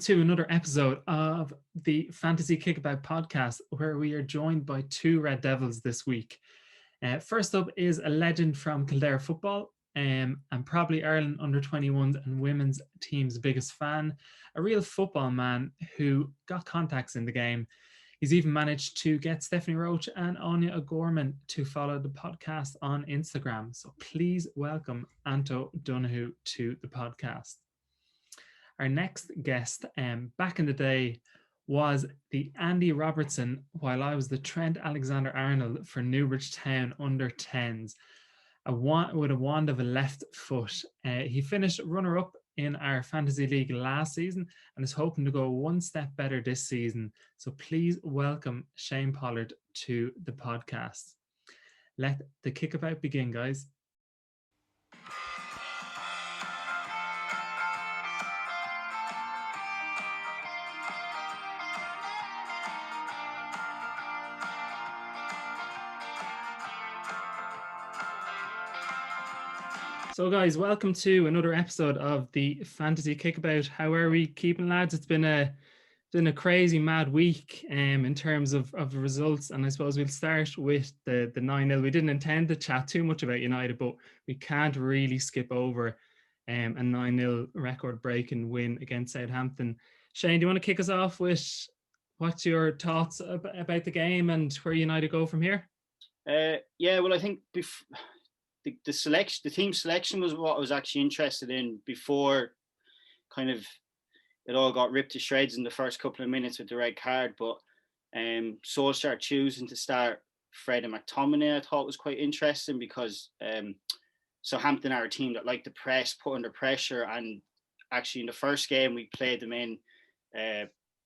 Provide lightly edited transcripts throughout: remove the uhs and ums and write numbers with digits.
to another episode of the Fantasy Kickabout podcast, where we are joined by two Red Devils this week. First up is a legend from Kildare football, and probably Ireland under-21s and women's team's biggest fan, a real football man who got contacts in the game. He's even managed to get Stephanie Roach and Anya O'Gorman to follow the podcast on Instagram. So please welcome Anto Donohue to the podcast. Our next guest, back in the day, was the Andy Robertson, while I was the Trent Alexander-Arnold for Newbridge Town under-10s, with a wand of a left foot. He finished runner-up in our Fantasy League last season and is hoping to go one step better this season. So please welcome Shane Pollard to the podcast. Let the kickabout begin, guys. So guys, welcome to another episode of the Fantasy Kickabout. How are we keeping, lads? It's been a crazy mad week in terms of results, and I suppose we'll start with the 9-0. We didn't intend to chat too much about United, but we can't really skip over a 9-0 record breaking win against Southampton. Shane, do you want to kick us off with what's your thoughts about the game and where United go from here? Well, I think the team selection was what I was actually interested in before kind of it all got ripped to shreds in the first couple of minutes with the red card. But Solskjaer choosing to start Fred and McTominay I thought was quite interesting because Southampton are a team that like to press, put under pressure, and actually in the first game we played them in,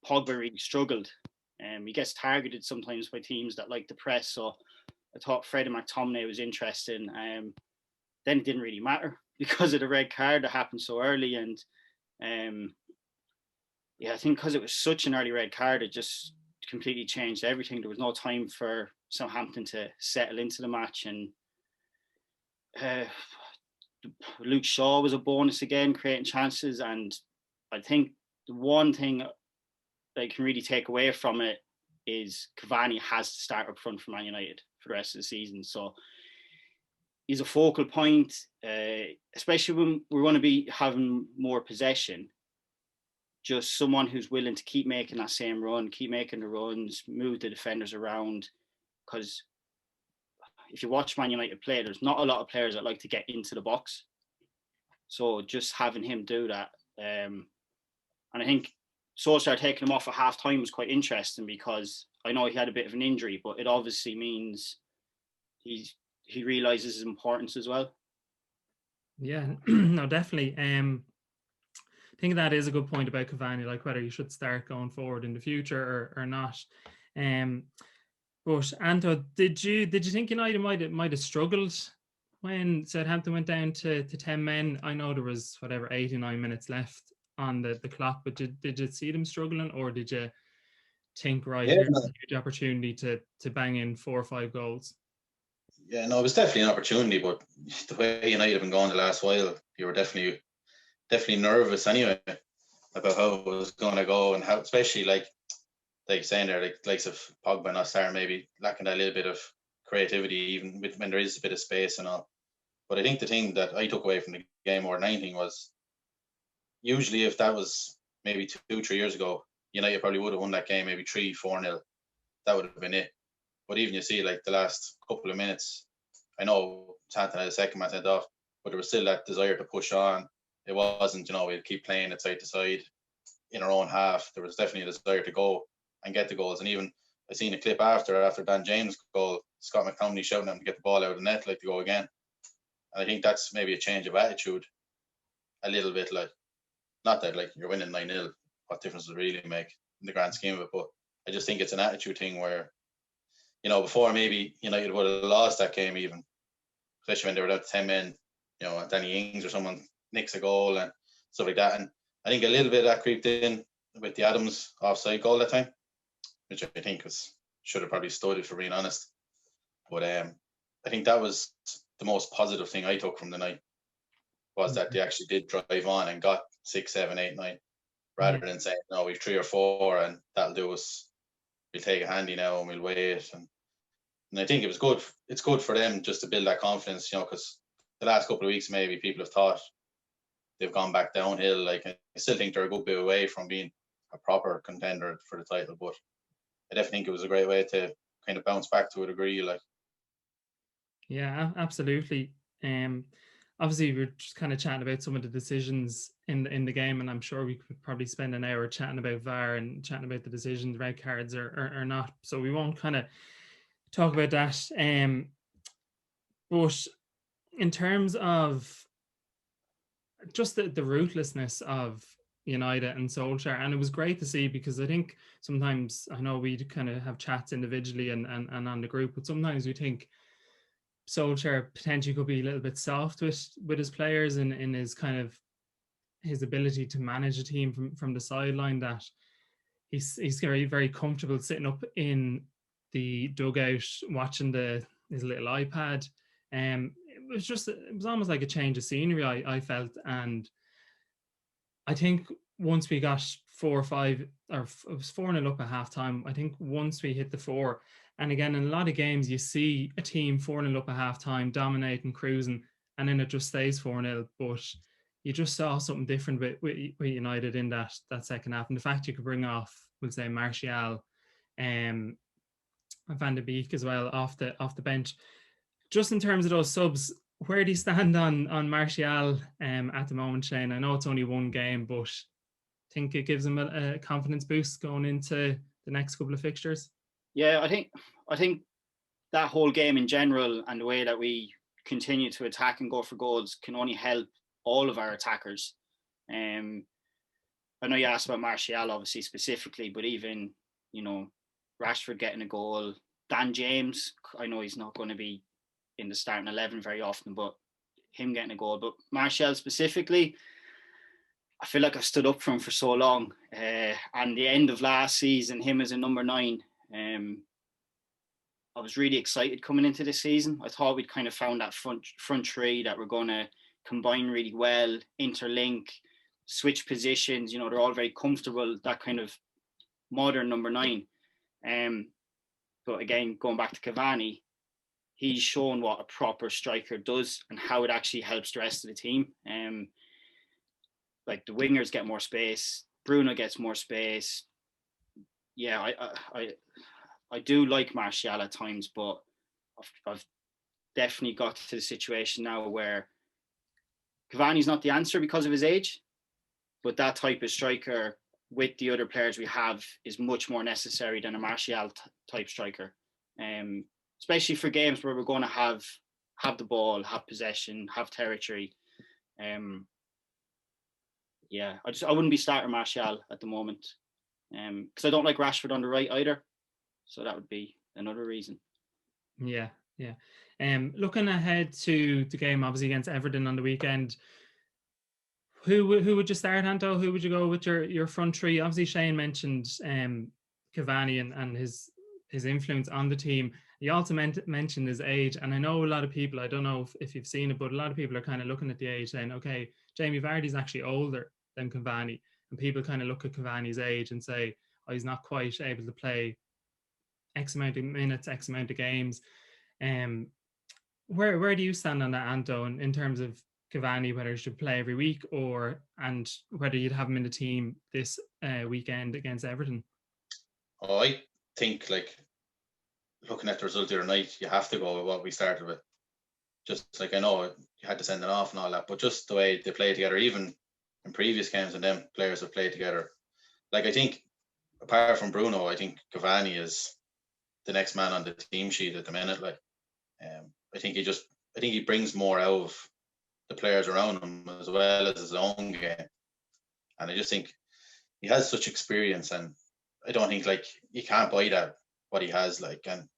Pogba really struggled. He gets targeted sometimes by teams that like to press, so I thought Fred and McTominay was interesting. Then it didn't really matter because of the red card that happened so early. And I think because it was such an early red card, it just completely changed everything. There was no time for Southampton to settle into the match. And Luke Shaw was a bonus again, creating chances. And I think the one thing that I can really take away from it is Cavani has to start up front for Man United for the rest of the season. So he's a focal point, especially when we're going to be having more possession. Just someone who's willing to keep making that same run, keep making the runs, move the defenders around. Because if you watch Man United play, there's not a lot of players that like to get into the box. So just having him do that. And I think Solskjaer taking him off at half time was quite interesting because I know he had a bit of an injury, but it obviously means he realizes his importance as well. Yeah, no, definitely. I think that is a good point about Cavani, like whether he should start going forward in the future or not. But Anto, did you think United might have struggled when Southampton went down to 10 men? I know there was 89 minutes left on the clock, but did you see them struggling, or did you think here's a huge opportunity to bang in 4 or 5 goals? Yeah, no, it was definitely an opportunity, but the way United have been going the last while, you were definitely nervous anyway about how it was going to go, and how, especially like saying there, like likes of Pogba not starting, maybe lacking that little bit of creativity, even when there is a bit of space and all. But I think the thing that I took away from the game more than anything was, usually if that was maybe 2-3 years ago, United probably would have won that game maybe 3-4-0. That would have been it. But even you see, like the last couple of minutes, I know Southampton had a second man sent off, but there was still that desire to push on. It wasn't, we'd keep playing it side to side in our own half. There was definitely a desire to go and get the goals. And even I seen a clip after Dan James' goal, Scott McTominay shouting at him to get the ball out of the net, like to go again. And I think that's maybe a change of attitude a little bit. Like, not that like you're winning 9-0, what difference does it really make in the grand scheme of it? But I just think it's an attitude thing where, before maybe United would have lost that game even, especially when they were down to 10 men, Danny Ings or someone nicks a goal and stuff like that. And I think a little bit of that creeped in with the Adams offside goal that time, which I think should have probably stood it, for being honest. But I think that was the most positive thing I took from the night, was that they actually did drive on and got 6, 7, 8, 9, rather than saying, no, we've 3 or 4 and that'll do us. We'll take a handy now and we'll wait. And I think it was good. It's good for them just to build that confidence, because the last couple of weeks, maybe people have thought they've gone back downhill. Like, I still think they're a good bit away from being a proper contender for the title, but I definitely think it was a great way to kind of bounce back to a degree. Like, yeah, absolutely. Obviously, we're just kind of chatting about some of the decisions in the game, and I'm sure we could probably spend an hour chatting about VAR and chatting about the decisions, red cards or not. So we won't kind of talk about that. But in terms of just the ruthlessness of United and Solskjaer, and it was great to see, because I think sometimes, I know we kind of have chats individually and on the group, but sometimes we think Solskjaer potentially could be a little bit soft with his players and in his kind of his ability to manage a team from the sideline, that he's very, very comfortable sitting up in the dugout watching his little iPad. It was almost like a change of scenery, I felt. And I think once we got 4 or 5, or it was 4-0 up at half time, I think once we hit the 4, and again, in a lot of games, you see a team 4-0 up at half time, dominating, cruising, and then it just stays 4-0. But you just saw something different with United in that second half. And the fact you could bring off, we'll say, Martial and Van de Beek as well off the bench. Just in terms of those subs, where do you stand on Martial at the moment, Shane? I know it's only one game, but I think it gives him a confidence boost going into the next couple of fixtures. Yeah, I think that whole game in general and the way that we continue to attack and go for goals can only help all of our attackers. I know you asked about Martial obviously specifically, but even, Rashford getting a goal, Dan James, I know he's not going to be in the starting 11 very often, but him getting a goal. But Martial specifically, I feel like I stood up for him for so long. And the end of last season, him as a number 9, I was really excited coming into this season. I thought we'd kind of found that front three that we're going to combine really well, interlink, switch positions. They're all very comfortable, that kind of modern number 9. But again, going back to Cavani, he's shown what a proper striker does and how it actually helps the rest of the team. Like, the wingers get more space, Bruno gets more space. Yeah, I do like Martial at times, but I've definitely got to the situation now where Cavani's not the answer because of his age, but that type of striker with the other players we have is much more necessary than a Martial type striker. Especially for games where we're going to have the ball, have possession, have territory. Yeah, I wouldn't be starting Martial at the moment, because I don't like Rashford on the right either. So that would be another reason. Yeah. Looking ahead to the game, obviously against Everton on the weekend, who would you start, Anto? Who would you go with your front three? Obviously, Shane mentioned Cavani and his influence on the team. He also mentioned his age, and I know a lot of people, I don't know if you've seen it, but a lot of people are kind of looking at the age saying, okay, Jamie Vardy's actually older than Cavani, and people kind of look at Cavani's age and say, oh, he's not quite able to play X amount of minutes, X amount of games. Where do you stand on that, Anto, in terms of Cavani, whether he should play every week and whether you'd have him in the team this weekend against Everton? Oh, I think, like, looking at the result the other night, you have to go with what we started with. Just like, I know you had to send it off and all that, but just the way they play together, even in previous games and them players have played together. Like, I think apart from Bruno, I think Cavani is the next man on the team sheet at the minute. Like, I think he brings more out of the players around him as well as his own game. And I just think he has such experience, and I don't think, like, you can't buy that, what he has, like. And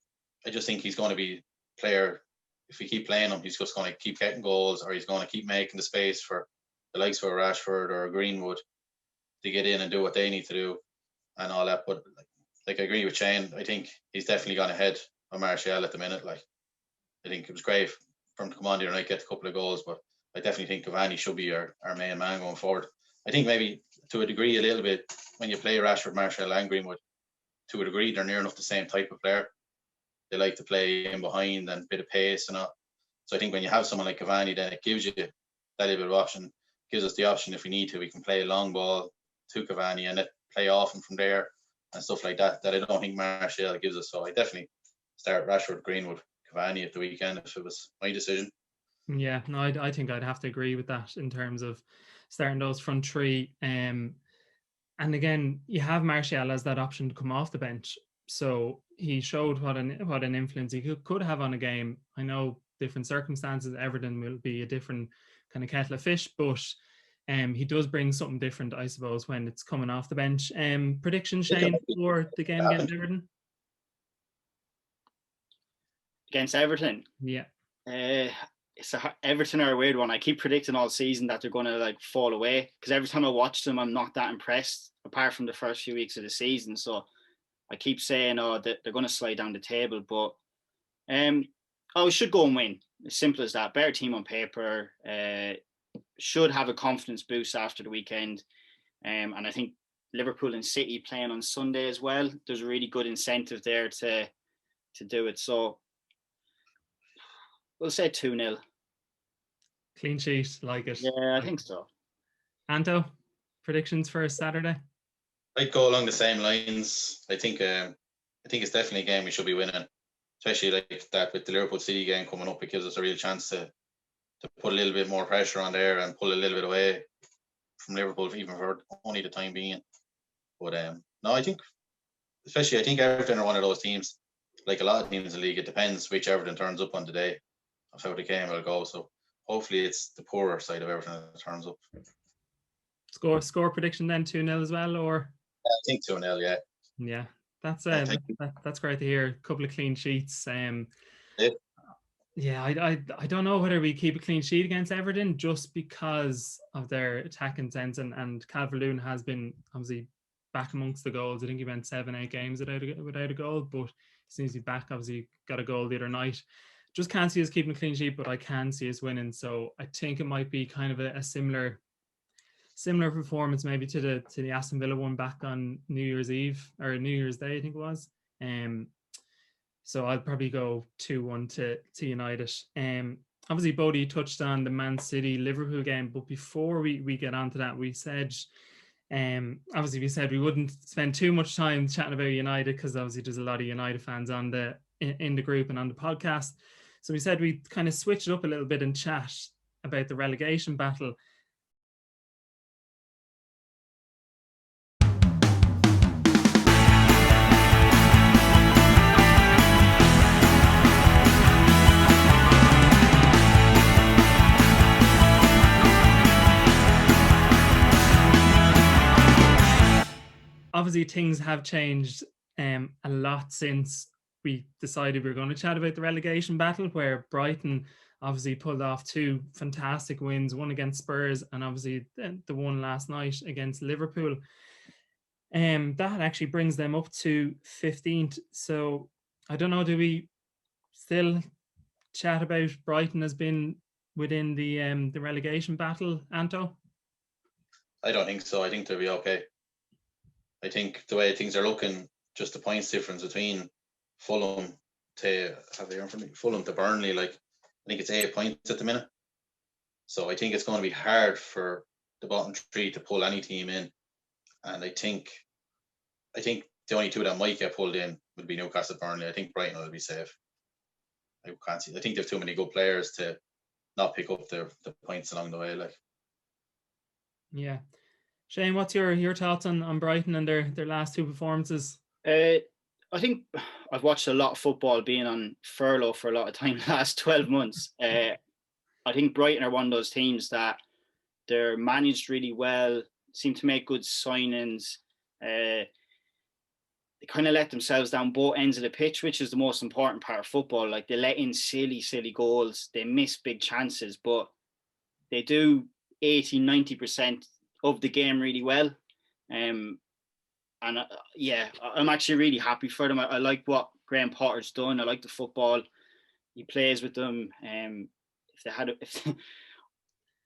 I just think he's going to be a player, if we keep playing him, he's just going to keep getting goals, or he's going to keep making the space for the likes of Rashford or Greenwood to get in and do what they need to do and all that. But like I agree with Shane, I think he's definitely gone ahead of Martial at the minute. Like, I think it was great for him to come on the other night, get a couple of goals, but I definitely think Cavani should be our main man going forward. I think maybe to a degree, a little bit, when you play Rashford, Martial and Greenwood, to a degree, they're near enough the same type of player. They like to play in behind and a bit of pace and all. So I think when you have someone like Cavani, then it gives you that little bit of option, gives us the option if we need to, we can play a long ball to Cavani and play off him from there and stuff like that I don't think Martial gives us. So I definitely start Rashford, Greenwood, Cavani at the weekend if it was my decision. Yeah, no, I think I'd have to agree with that in terms of starting those front three. And again, you have Martial as that option to come off the bench. So he showed what an influence he could have on a game. I know different circumstances, Everton will be a different kind of kettle of fish, but he does bring something different, I suppose, when it's coming off the bench. Prediction, Shane, for the game against Everton? Against Everton? Yeah. Everton are a weird one. I keep predicting all season that they're going to like fall away because every time I watch them, I'm not that impressed apart from the first few weeks of the season. So I keep saying, that they're going to slide down the table, but we should go and win. As simple as that. Better team on paper. Should have a confidence boost after the weekend. And I think Liverpool and City playing on Sunday as well. There's a really good incentive there to do it. So we'll say 2-0. Clean sheet, like it. Yeah, I think so. Anto, predictions for Saturday? I'd go along the same lines. I think it's definitely a game we should be winning, especially like that with the Liverpool City game coming up. It gives us a real chance to put a little bit more pressure on there and pull a little bit away from Liverpool, even for only the time being. But no, I think Everton are one of those teams. Like a lot of teams in the league, it depends which Everton turns up on the day of how the game will go. So hopefully it's the poorer side of Everton that turns up. Score prediction then 2-0 as well, or? I think 2-0, yeah. Yeah, that's great to hear. A couple of clean sheets. Yeah, I don't know whether we keep a clean sheet against Everton just because of their attacking sense, and Calvert-Lewin has been obviously back amongst the goals. I think he went 7-8 games without a goal, but he seems to be back. Obviously got a goal the other night. Just can't see us keeping a clean sheet, but I can see us winning. So I think it might be kind of a similar performance maybe to the Aston Villa one back on New Year's Eve or New Year's Day, I think it was. So I'll probably go 2-1 to United. Obviously, Bodie touched on the Man City Liverpool game, but before we get onto that, we said obviously we said we wouldn't spend too much time chatting about United because obviously there's a lot of United fans in the group and on the podcast. So we said we'd kind of switch it up a little bit and chat about the relegation battle. Obviously, things have changed a lot since we decided we were going to chat about the relegation battle, where Brighton obviously pulled off 2 fantastic wins, one against Spurs and obviously the one last night against Liverpool. That actually brings them up to 15th. So I don't know, do we still chat about Brighton as being within the relegation battle, Anto? I don't think so. I think they'll be okay. I think the way things are looking, just the points difference between Fulham to Burnley, like I think it's 8 points at the minute. So I think it's going to be hard for the bottom 3 to pull any team in. And I think the only 2 that might get pulled in would be Newcastle, Burnley. I think Brighton will be safe. I think they have too many good players to not pick up the points along the way. Like, yeah. Shane, what's your thoughts on Brighton and their last 2 performances? I think I've watched a lot of football being on furlough for a lot of time the last 12 months. I think Brighton are one of those teams that they're managed really well, seem to make good signings. They kind of let themselves down both ends of the pitch, which is the most important part of football. Like they let in silly goals. They miss big chances, but they do 80-90% of the game really well. I'm actually really happy for them. I like what Graham Potter's done. I like the football he plays with them.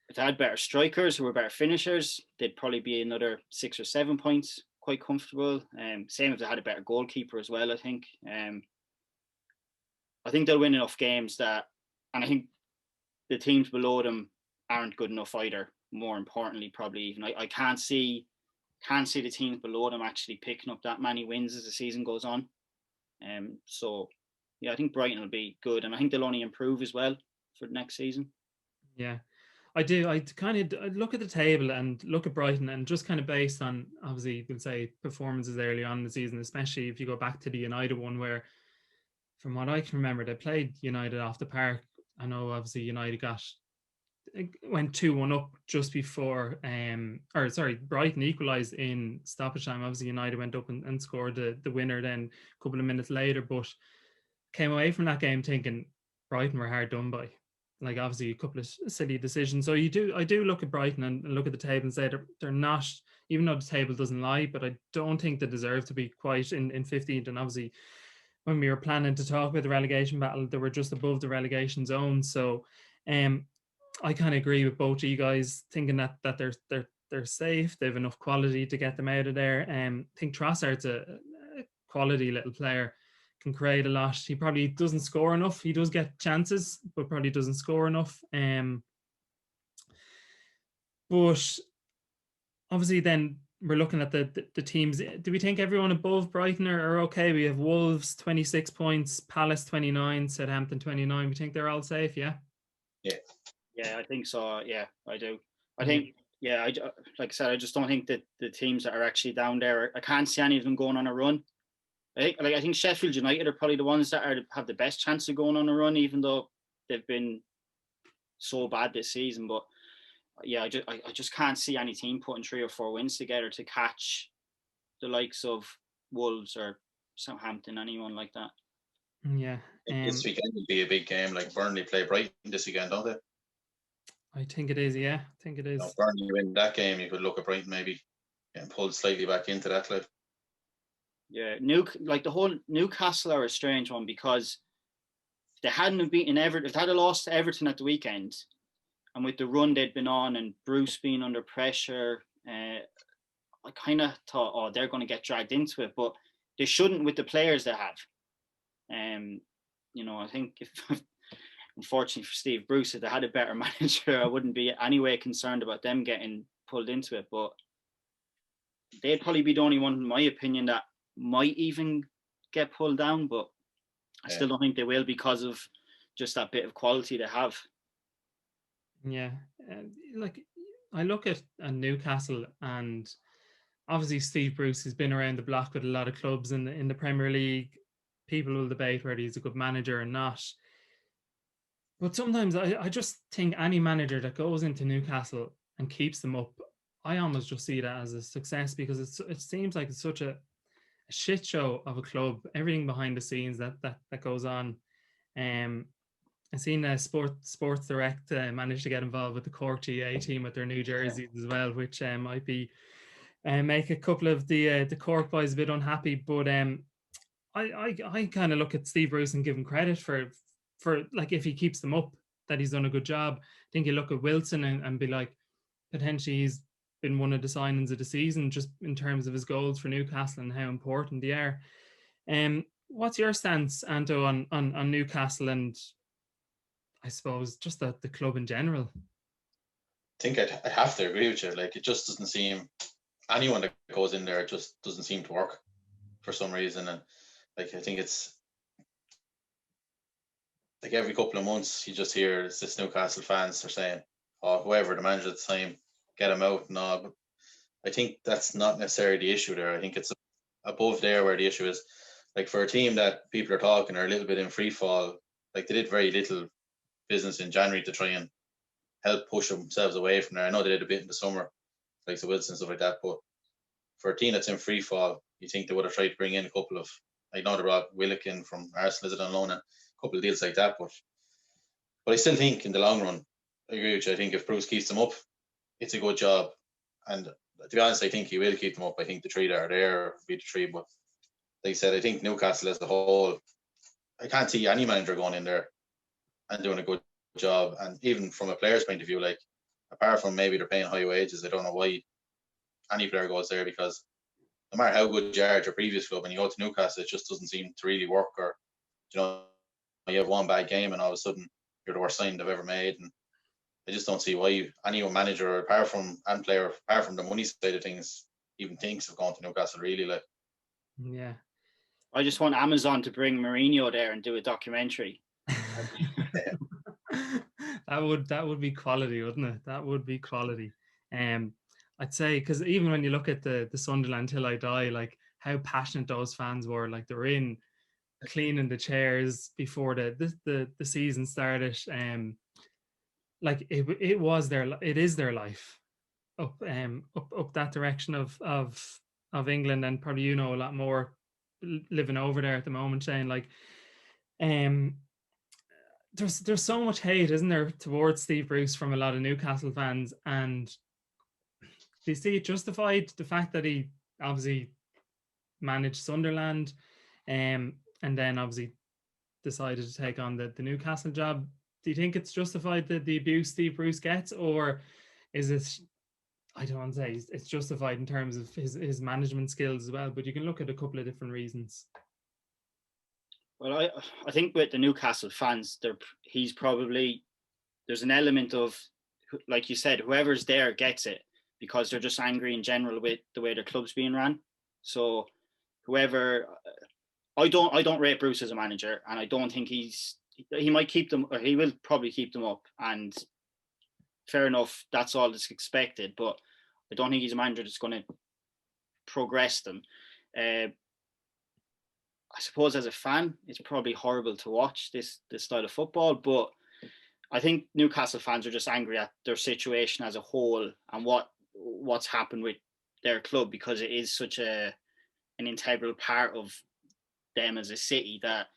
if they had better strikers who were better finishers, they'd probably be another 6 or 7 points, quite comfortable. Same if they had a better goalkeeper as well, I think. I think they'll win enough games and I think the teams below them aren't good enough either. More importantly, probably even I can't see the teams below them actually picking up that many wins as the season goes on. So yeah, I think Brighton will be good, and I think they'll only improve as well for the next season. Yeah, I do. I look at the table and look at Brighton, and just kind of based on, obviously, you can say performances early on in the season, especially if you go back to the United one, where from what I can remember, they played United off the park. I know obviously United went 2-1 up just before Brighton equalised in stoppage time. Obviously United went up and scored the winner then a couple of minutes later, but came away from that game thinking Brighton were hard done by. Like, obviously a couple of silly decisions. So I do look at Brighton and look at the table and say they're not, even though the table doesn't lie, but I don't think they deserve to be quite in 15th. And obviously when we were planning to talk about the relegation battle, they were just above the relegation zone. So I kind of agree with both of you guys, thinking that they're safe. They have enough quality to get them out of there. I think Trossard's a quality little player, can create a lot. He probably doesn't score enough. He does get chances, but probably doesn't score enough. But obviously then we're looking at the teams. Do we think everyone above Brighton are okay? We have Wolves 26 points, Palace 29, Southampton 29. We think they're all safe, yeah? Yeah, I think so. Yeah, I do. I think, like I said, I just don't think that the teams that are actually down there, I can't see any of them going on a run. I think Sheffield United are probably the ones that have the best chance of going on a run, even though they've been so bad this season. But yeah, I just can't see any team putting 3 or 4 wins together to catch the likes of Wolves or Southampton, anyone like that. Yeah. This weekend will be a big game. Like Burnley play Brighton this weekend, don't they? I think it is, yeah. I think it is. If Burnley win that game, you could look at Brighton maybe getting pulled slightly back into that club. Yeah, the whole Newcastle are a strange one, because if they hadn't have beaten Everton, if they had lost to Everton at the weekend, and with the run they'd been on and Bruce being under pressure, I kind of thought, oh, they're going to get dragged into it, but they shouldn't with the players they have. I think if unfortunately for Steve Bruce, if they had a better manager, I wouldn't be anyway concerned about them getting pulled into it. But they'd probably be the only one, in my opinion, that might even get pulled down. But I still don't think they will, because of just that bit of quality they have. Yeah, like I look at Newcastle, and obviously Steve Bruce has been around the block with a lot of clubs in the Premier League. People will debate whether he's a good manager or not. But sometimes I just think any manager that goes into Newcastle and keeps them up, I almost just see that as a success, because it seems like it's such a shit show of a club, everything behind the scenes that goes on. I've seen Sports Direct managed to get involved with the Cork GA team with their new jerseys as well, which might be make a couple of the Cork boys a bit unhappy. But I kind of look at Steve Bruce and give him credit for like, if he keeps them up, that he's done a good job. I think you look at Wilson and be like, potentially he's been one of the signings of the season, just in terms of his goals for Newcastle and how important they are. What's your stance, Anto, on Newcastle, and I suppose just the club in general? I think I'd have to agree with you. Like, it just doesn't seem, anyone that goes in there, it just doesn't seem to work for some reason. And like, I think it's like every couple of months you just hear this Newcastle fans are saying, oh, whoever the manager at the time, get him out and all. But I think that's not necessarily the issue there. I think it's above there where the issue is. Like, for a team that people are talking are a little bit in free fall, like they did very little business in January to try and help push themselves away from there. I know they did a bit in the summer, like the Wilson and stuff like that, but for a team that's in free fall, you think they would have tried to bring in a couple of, I know they brought Willikin from Arsenal, is it on loan, a couple of deals like that, but I still think in the long run, I agree with you. I think if Bruce keeps them up, it's a good job. And to be honest, I think he will keep them up. I think the 3 that are there will be the 3. But like I said, I think Newcastle as a whole, I can't see any manager going in there and doing a good job. And even from a player's point of view, like, apart from maybe they're paying high wages, I don't know why any player goes there, because no matter how good you are at your previous club and you go to Newcastle, it just doesn't seem to really work. Or, you know, you have one bad game and all of a sudden you're the worst signing they've ever made. And I just don't see why any manager, apart from the money side of things, even thinks of going to Newcastle, really. Like, yeah. I just want Amazon to bring Mourinho there and do a documentary. that would be quality, wouldn't it? That would be quality. I'd say, because even when you look at the Sunderland Till I Die, like how passionate those fans were, like they were in cleaning the chairs before the season started. Like it is their life up that direction of England, and probably, you know, a lot more living over there at the moment, Shane. Like, there's so much hate, isn't there, towards Steve Bruce from a lot of Newcastle fans, and do you see it justified, the fact that he obviously managed Sunderland, and then obviously decided to take on the Newcastle job? Do you think it's justified, the abuse Steve Bruce gets, or is it, I don't want to say it's justified in terms of his management skills as well, but you can look at a couple of different reasons. Well, I think with the Newcastle fans, there's an element of, like you said, whoever's there gets it, because they're just angry in general with the way their club's being ran. So whoever, I don't rate Bruce as a manager, and I don't think he might keep them, or he will probably keep them up, and fair enough, that's all that's expected, but I don't think he's a manager that's going to progress them. I suppose as a fan, it's probably horrible to watch this style of football, but I think Newcastle fans are just angry at their situation as a whole and what's happened with their club, because it is such an integral part of them as a city that,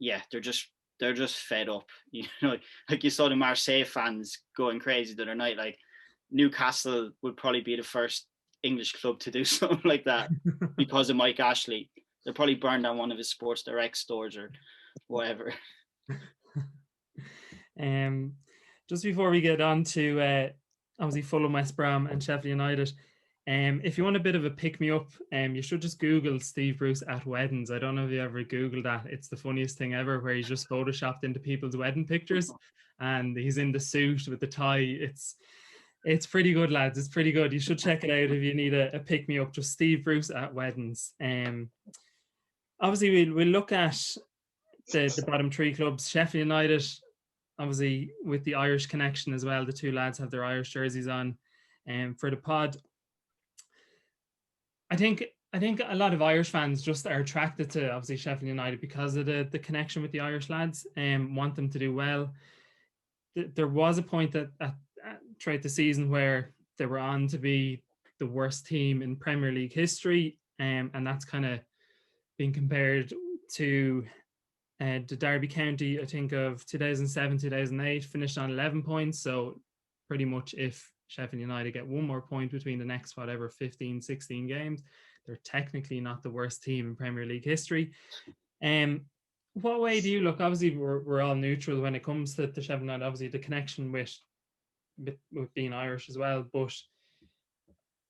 yeah, they're just fed up. You know, like you saw the Marseille fans going crazy the other night. Like, Newcastle would probably be the first English club to do something like that because of Mike Ashley. They'll probably burn down one of his Sports Direct stores or whatever. Just before we get on to obviously Fulham, West Brom and Sheffield United, if you want a bit of a pick-me-up, you should just Google Steve Bruce at weddings. I don't know if you ever Googled that. It's the funniest thing ever, where he's just photoshopped into people's wedding pictures and he's in the suit with the tie. It's pretty good, lads. It's pretty good. You should check it out if you need a pick-me-up. Just Steve Bruce at weddings. Obviously, we'll look at the bottom three clubs. Sheffield United, obviously with the Irish connection as well. The two lads have their Irish jerseys on for the pod. I think a lot of Irish fans just are attracted to, obviously, Sheffield United because of the connection with the Irish lads, and want them to do well. There was a point that throughout the season where they were on to be the worst team in Premier League history, and that's kind of being compared to the Derby County, I think, of 2007, 2008, finished on 11 points. So pretty much if Sheffield United get one more point between the next, 15, 16 games, they're technically not the worst team in Premier League history. What way do you look? Obviously, we're all neutral when it comes to Sheffield United, obviously the connection with being Irish as well. But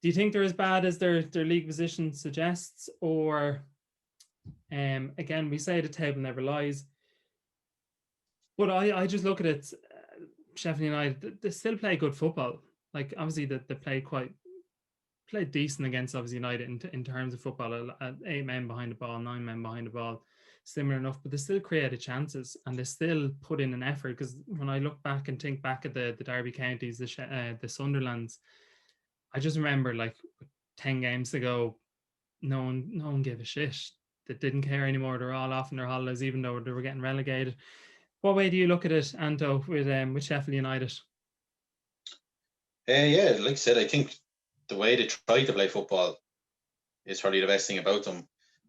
do you think they're as bad as their league position suggests? Or, again, we say the table never lies. But I just look at it, Sheffield United, they still play good football. Like, obviously, they played decent against, obviously, United in terms of football. 8 men behind the ball, 9 men behind the ball, similar enough. But they still created chances and they still put in an effort. Because when I look back and think back at the Derby counties, the Sunderlands, I just remember, like, 10 games ago, no one gave a shit. They didn't care anymore. They're all off on their holidays, even though they were getting relegated. What way do you look at it, Anto, with Sheffield United? Yeah, like I said, I think the way they try to play football is probably the best thing about them,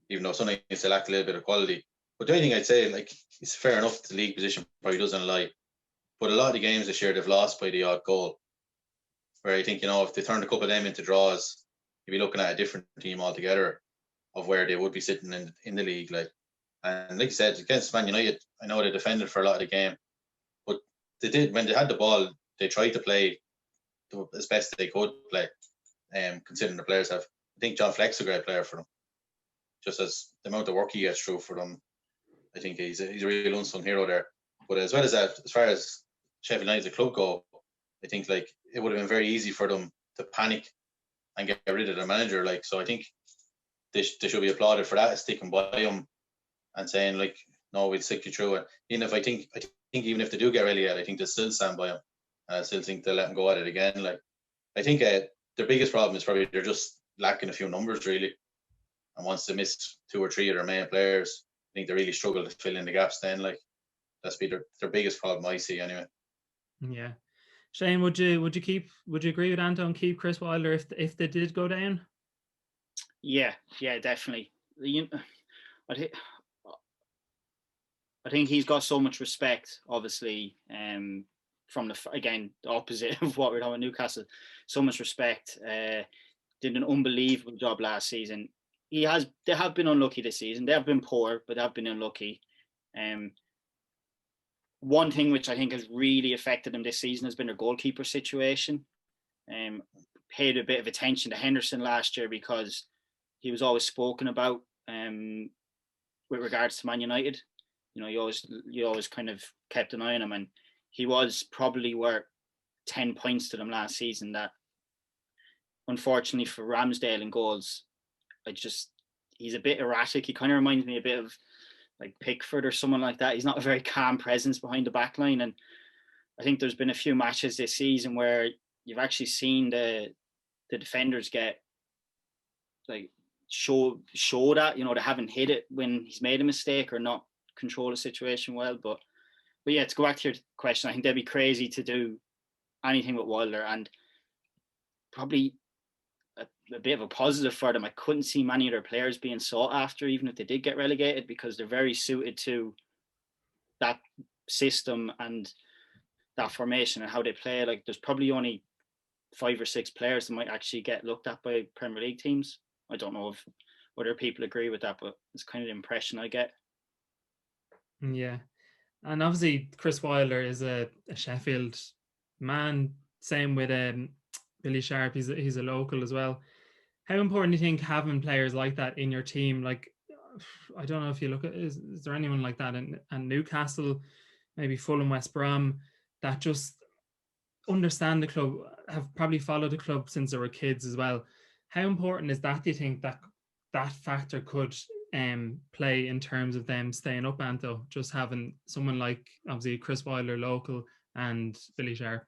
even though sometimes they lack a little bit of quality. But the only thing I'd say, like, it's fair enough, the league position probably doesn't lie. But a lot of the games this year, they've lost by the odd goal. Where I think, if they turned a couple of them into draws, you'd be looking at a different team altogether of where they would be sitting in the league. And like I said, against Man United, I know they defended for a lot of the game, but they did, when they had the ball, they tried to play as best they could play, considering the players have. I think John Fleck's a great player for them. Just as the amount of work he gets through for them, I think he's a real unsung hero there. But as well as that, as far as Sheffield United, the club go, I think like it would have been very easy for them to panic and get rid of the manager. Like, so I think they should be applauded for that, sticking by him and saying like, no, we'll stick you through it. Even if I think even if they do get relegated, I think they'll still stand by him, and I still think they'll let him go at it again. Like, I think their biggest problem is probably they're just lacking a few numbers really, and once they miss 2 or 3 of their main players, I think they really struggle to fill in the gaps. Then like that's be their biggest problem I see anyway. Yeah. Shane, would you agree with Anto and keep Chris Wilder if they did go down? Yeah, definitely. I think he's got so much respect, obviously, from the opposite of what we're talking about Newcastle. So much respect. Did an unbelievable job last season. They have been unlucky this season. They have been poor, but they have been unlucky. One thing which I think has really affected them this season has been their goalkeeper situation. Paid a bit of attention to Henderson last year because he was always spoken about with regards to Man United. You know, you always kind of kept an eye on him, and he was probably worth 10 points to them last season. That unfortunately for Ramsdale in goals, he's a bit erratic. He kind of reminds me a bit of like Pickford or someone like that. He's not a very calm presence behind the back line. And I think there's been a few matches this season where you've actually seen the defenders get like show that, you know, they haven't hit it when he's made a mistake or not control the situation well. But yeah, to go back to your question, I think they'd be crazy to do anything with Wilder, and probably a bit of a positive for them. I couldn't see many of their players being sought after, even if they did get relegated, because they're very suited to that system and that formation and how they play. Like, there's probably only 5 or 6 players that might actually get looked at by Premier League teams. I don't know if other people agree with that, but it's kind of the impression I get. Yeah. And obviously Chris Wilder is a Sheffield man. Same with Billy Sharp. He's a local as well. How important do you think having players like that in your team? Like, I don't know if you look at, is there anyone like that in Newcastle, maybe Fulham, West Brom, that just understand the club, have probably followed the club since they were kids as well? How important is that, do you think, that factor could play in terms of them staying up, Anto? Just having someone like, obviously, Chris Wilder local and Billy Sharp.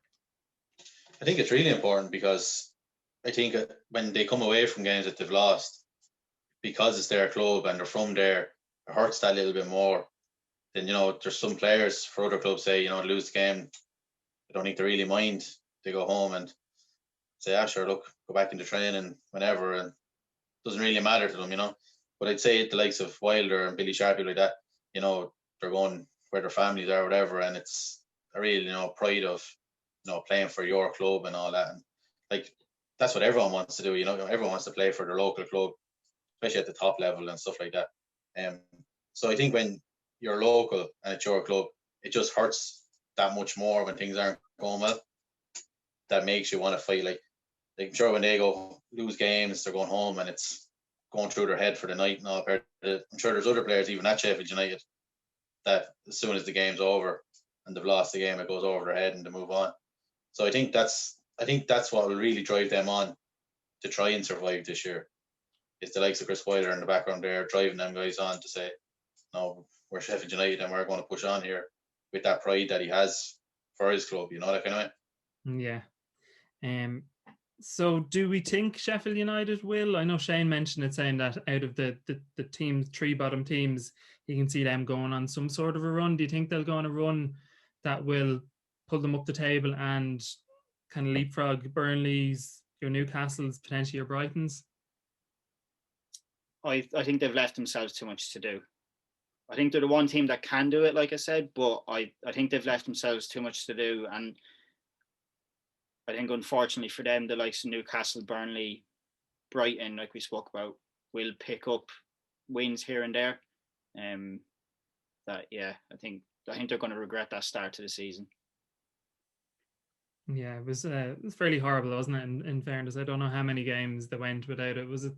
I think it's really important because I think when they come away from games that they've lost, because it's their club and they're from there, it hurts that little bit more. Then, you know, there's some players for other clubs say, you know, lose the game, they don't think they really mind. They go home and say, ah, sure, look, go back into training whenever, and it doesn't really matter to them, you know. But I'd say the likes of Wilder and Billy Sharp, like that, you know, they're going where their families are, whatever, and it's a real, you know, pride of, you know, playing for your club and all that. And like, that's what everyone wants to do, you know. Everyone wants to play for their local club, especially at the top level and stuff like that. So I think when you're local and it's your club, it just hurts that much more when things aren't going well. That makes you want to fight. Like I'm sure when they go lose games, they're going home and it's going through their head for the night and all. I'm sure there's other players, even at Sheffield United, that as soon as the game's over and they've lost the game, it goes over their head and they move on. So I think that's what will really drive them on to try and survive this year. It's the likes of Chris Wilder in the background there driving them guys on to say, no, we're Sheffield United and we're going to push on here, with that pride that he has for his club, you know, that kind of way. Yeah. So do we think Sheffield United will? I know Shane mentioned it, saying that out of the teams, 3 bottom teams, you can see them going on some sort of a run. Do you think they'll go on a run that will pull them up the table and kind of leapfrog Burnley's, your Newcastle's, potentially your Brighton's? I think they've left themselves too much to do. I think they're the one team that can do it, like I said, but I think they've left themselves too much to do. And I think, unfortunately for them, the likes of Newcastle, Burnley, Brighton, like we spoke about, will pick up wins here and there. I think they're going to regret that start to the season. Yeah, it was fairly horrible, wasn't it? In fairness, I don't know how many games they went without it. Was it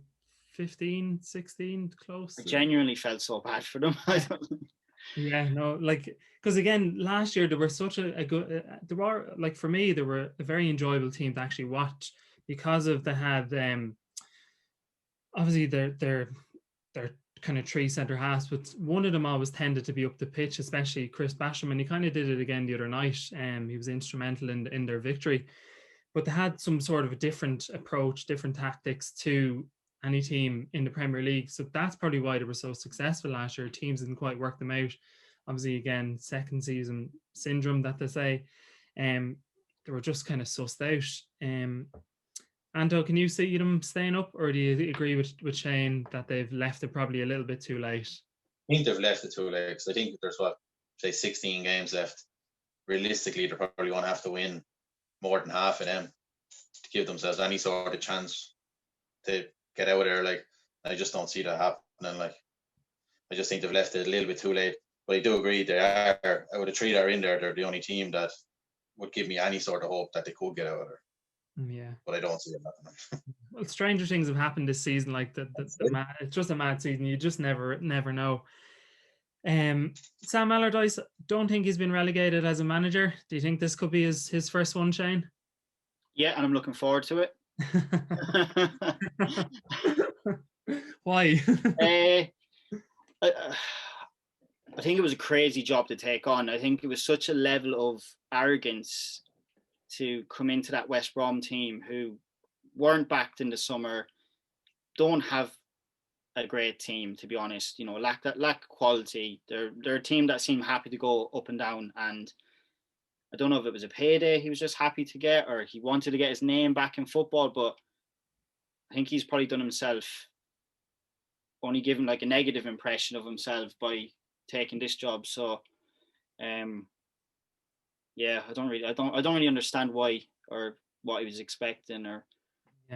15, 16 close? I genuinely felt so bad for them. Yeah, no, like, because again, last year they were such a good, there were, like, for me, they were a very enjoyable team to actually watch because of they had, obviously they're kind of three centre halves, but one of them always tended to be up the pitch, especially Chris Basham, and he kind of did it again the other night. He was instrumental in their victory, but they had some sort of a different approach, different tactics to any team in the Premier League. So that's probably why they were so successful last year. Teams didn't quite work them out. Obviously, again, second season syndrome that they say. They were just kind of sussed out. Anto, can you see them staying up, or do you agree with Shane that they've left it probably a little bit too late? I think they've left it too late because I think there's say 16 games left. Realistically, they're probably going to have to win more than half of them to give themselves any sort of chance to get out of there. Like, I just don't see that happening. Like, I just think they've left it a little bit too late. But I do agree they are, out of the three that are in there, they're the only team that would give me any sort of hope that they could get out of there. Yeah, but I don't see it happening. Well, stranger things have happened this season. Like it's just a mad season. You just never know. Sam Allardyce, don't think he's been relegated as a manager. Do you think this could be his first one, Shane? Yeah, and I'm looking forward to it. Why? I think it was a crazy job to take on. I think it was such a level of arrogance to come into that West Brom team who weren't backed in the summer, don't have a great team, to be honest. You know, lack quality. They're a team that seem happy to go up and down, and I don't know if it was a payday he was just happy to get, or he wanted to get his name back in football, but I think he's probably done himself, only given like a negative impression of himself by taking this job. So yeah, I don't really understand why or what he was expecting, or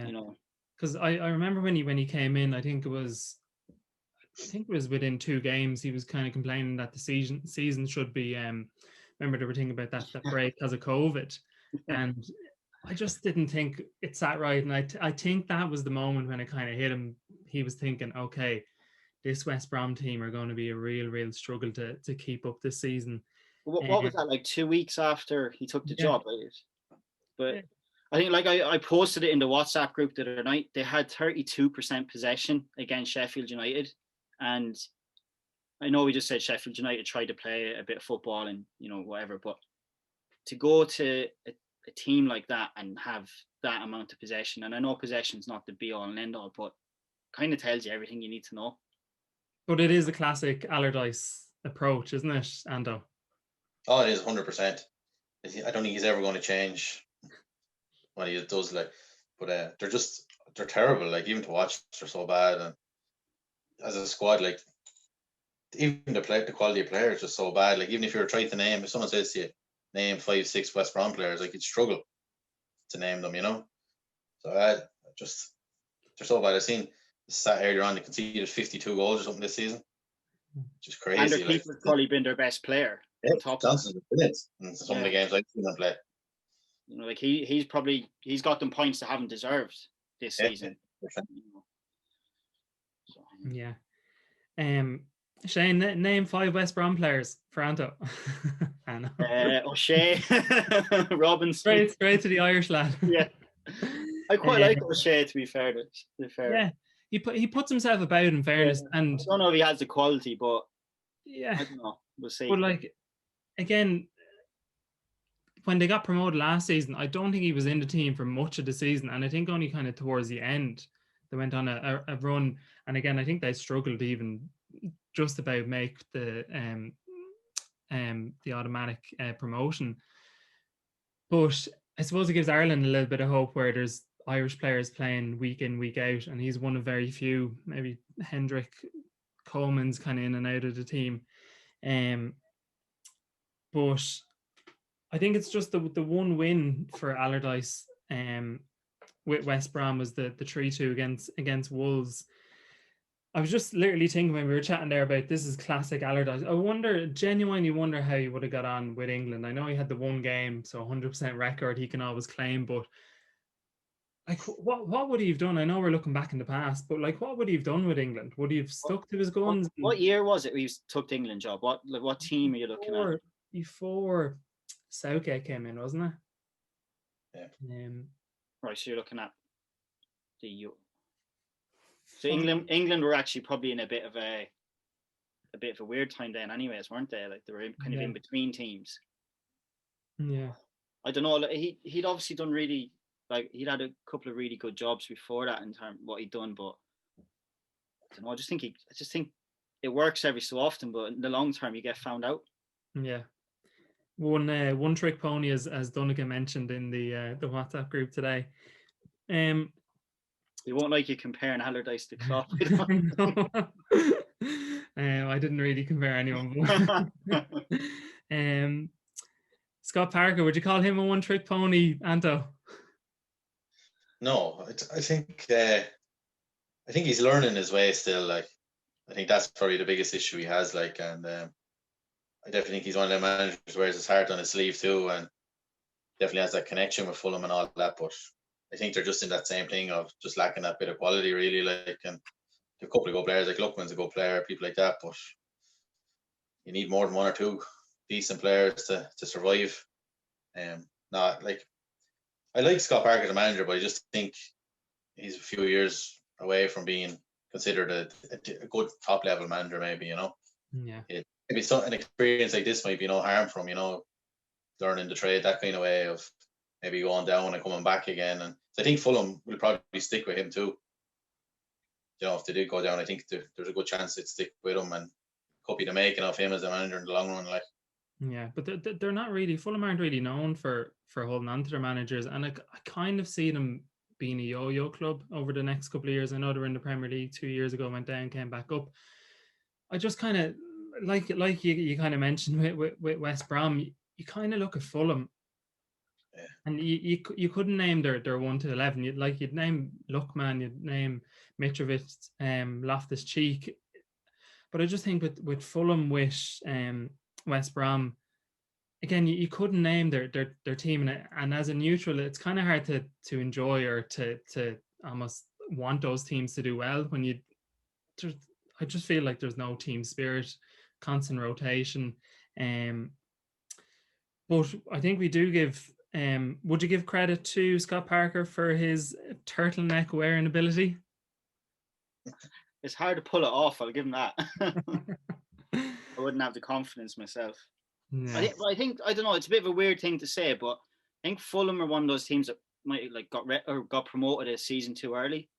you know. Because I remember when he came in, I think it was within 2 games he was kind of complaining that the season should be remember they were thinking about that break because of COVID, and I just didn't think it sat right, and I think that was the moment when it kind of hit him. He was thinking, okay, this West Brom team are going to be a real struggle to keep up this season. What was that, like 2 weeks after he took the job? But I think, like, I posted it in the WhatsApp group the other night. They had 32% possession against Sheffield United, and I know we just said Sheffield United tried to play a bit of football and, you know, whatever, but to go to a team like that and have that amount of possession, and I know possession's not the be all and end all, but kind of tells you everything you need to know. But it is a classic Allardyce approach, isn't it, Anto? Oh, it is 100%. I don't think he's ever going to change what he does. Like, but they're terrible. Like, even to watch, they're so bad. And as a squad, like, even the quality of players is just so bad. Like, even if you're trying to name, if someone says to you, name 5-6 West Brom players, like, you'd struggle to name them, you know. So they're so bad. I've seen sat earlier on, they conceded 52 goals or something this season. Just crazy. And their keeper's probably been their best player. Yeah, Johnson's brilliant in some of the games I've seen them play. You know, like he's got them points that haven't deserved this season. Yeah. Shane, name 5 West Brom players for Anto. O'Shea, Robinson. Straight to the Irish lad. Yeah. I quite like O'Shea, to be fair. Yeah. He puts himself about, in fairness. Yeah. And I don't know if he has the quality, but yeah, I don't know. We'll see. But like, again, when they got promoted last season, I don't think he was in the team for much of the season, and I think only kind of towards the end they went on a run. And again, I think they struggled to even just about make the automatic promotion. But I suppose it gives Ireland a little bit of hope, where there's Irish players playing week in, week out, and he's one of very few. Maybe Hendrick, Coleman's kind of in and out of the team. But I think it's just the one win for Allardyce with West Brom was the 3-2 against Wolves. I was just literally thinking when we were chatting there about this is classic Allardyce. Genuinely wonder how he would have got on with England. I know he had the one game, so 100% record he can always claim, but like, what would he have done? I know we're looking back in the past, but like, what would he have done with England? Would he have stuck to his guns? What year was it he took the England job? What team are you looking at? Before Southgate came in, wasn't it? Yeah. Right, so you're looking at the So England were actually probably in a bit of a weird time then, anyways, weren't they? Like they were kind of in between teams. Yeah. I don't know. He'd obviously done really, like, he'd had a couple of really good jobs before that in terms of what he'd done, but I don't know. I just think it works every so often, but in the long term, you get found out. Yeah. One trick pony, as Donohue mentioned in the WhatsApp group today. They won't like you comparing Allardyce to Klopp. I didn't really compare anyone. Scott Parker, would you call him a one-trick pony, Anto? No, I think he's learning his way still. Like, I think that's probably the biggest issue he has. Like, and I definitely think he's one of the managers who wears his heart on his sleeve too, and definitely has that connection with Fulham and all that. But I think they're just in that same thing of just lacking that bit of quality, really. Like, and a couple of good players, like Lookman's a good player, people like that, but you need more than one or two decent players to survive. Not like, I like Scott Parker as a manager, but I just think he's a few years away from being considered a good top level manager, maybe, you know. Yeah. Maybe an experience like this might be no harm from, you know, learning the trade, that kind of way of maybe going down and coming back again. And so I think Fulham will probably stick with him too. You know, if they did go down, I think there's a good chance they'd stick with him and could be the making of him as a manager in the long run. Like, yeah, but they're not really, Fulham aren't really known for holding on to their managers, and I kind of see them being a yo-yo club over the next couple of years. I know they were in the Premier League 2 years ago, went down, came back up. I just kind of like you kind of mentioned with West Brom, you kind of look at Fulham, yeah, and you couldn't name their 1 to 11. You'd name Lookman, you'd name Mitrovic, Loftus-Cheek, but I just think with Fulham, with West Brom, again, you couldn't name their team, and as a neutral, it's kind of hard to enjoy or to almost want those teams to do well when I just feel like there's no team spirit, constant rotation. But I think we do give. Would you give credit to Scott Parker for his turtleneck wearing ability? It's hard to pull it off. I'll give him that. I wouldn't have the confidence myself. Yeah. I think I don't know. It's a bit of a weird thing to say, but I think Fulham are one of those teams that might like got promoted a season too early.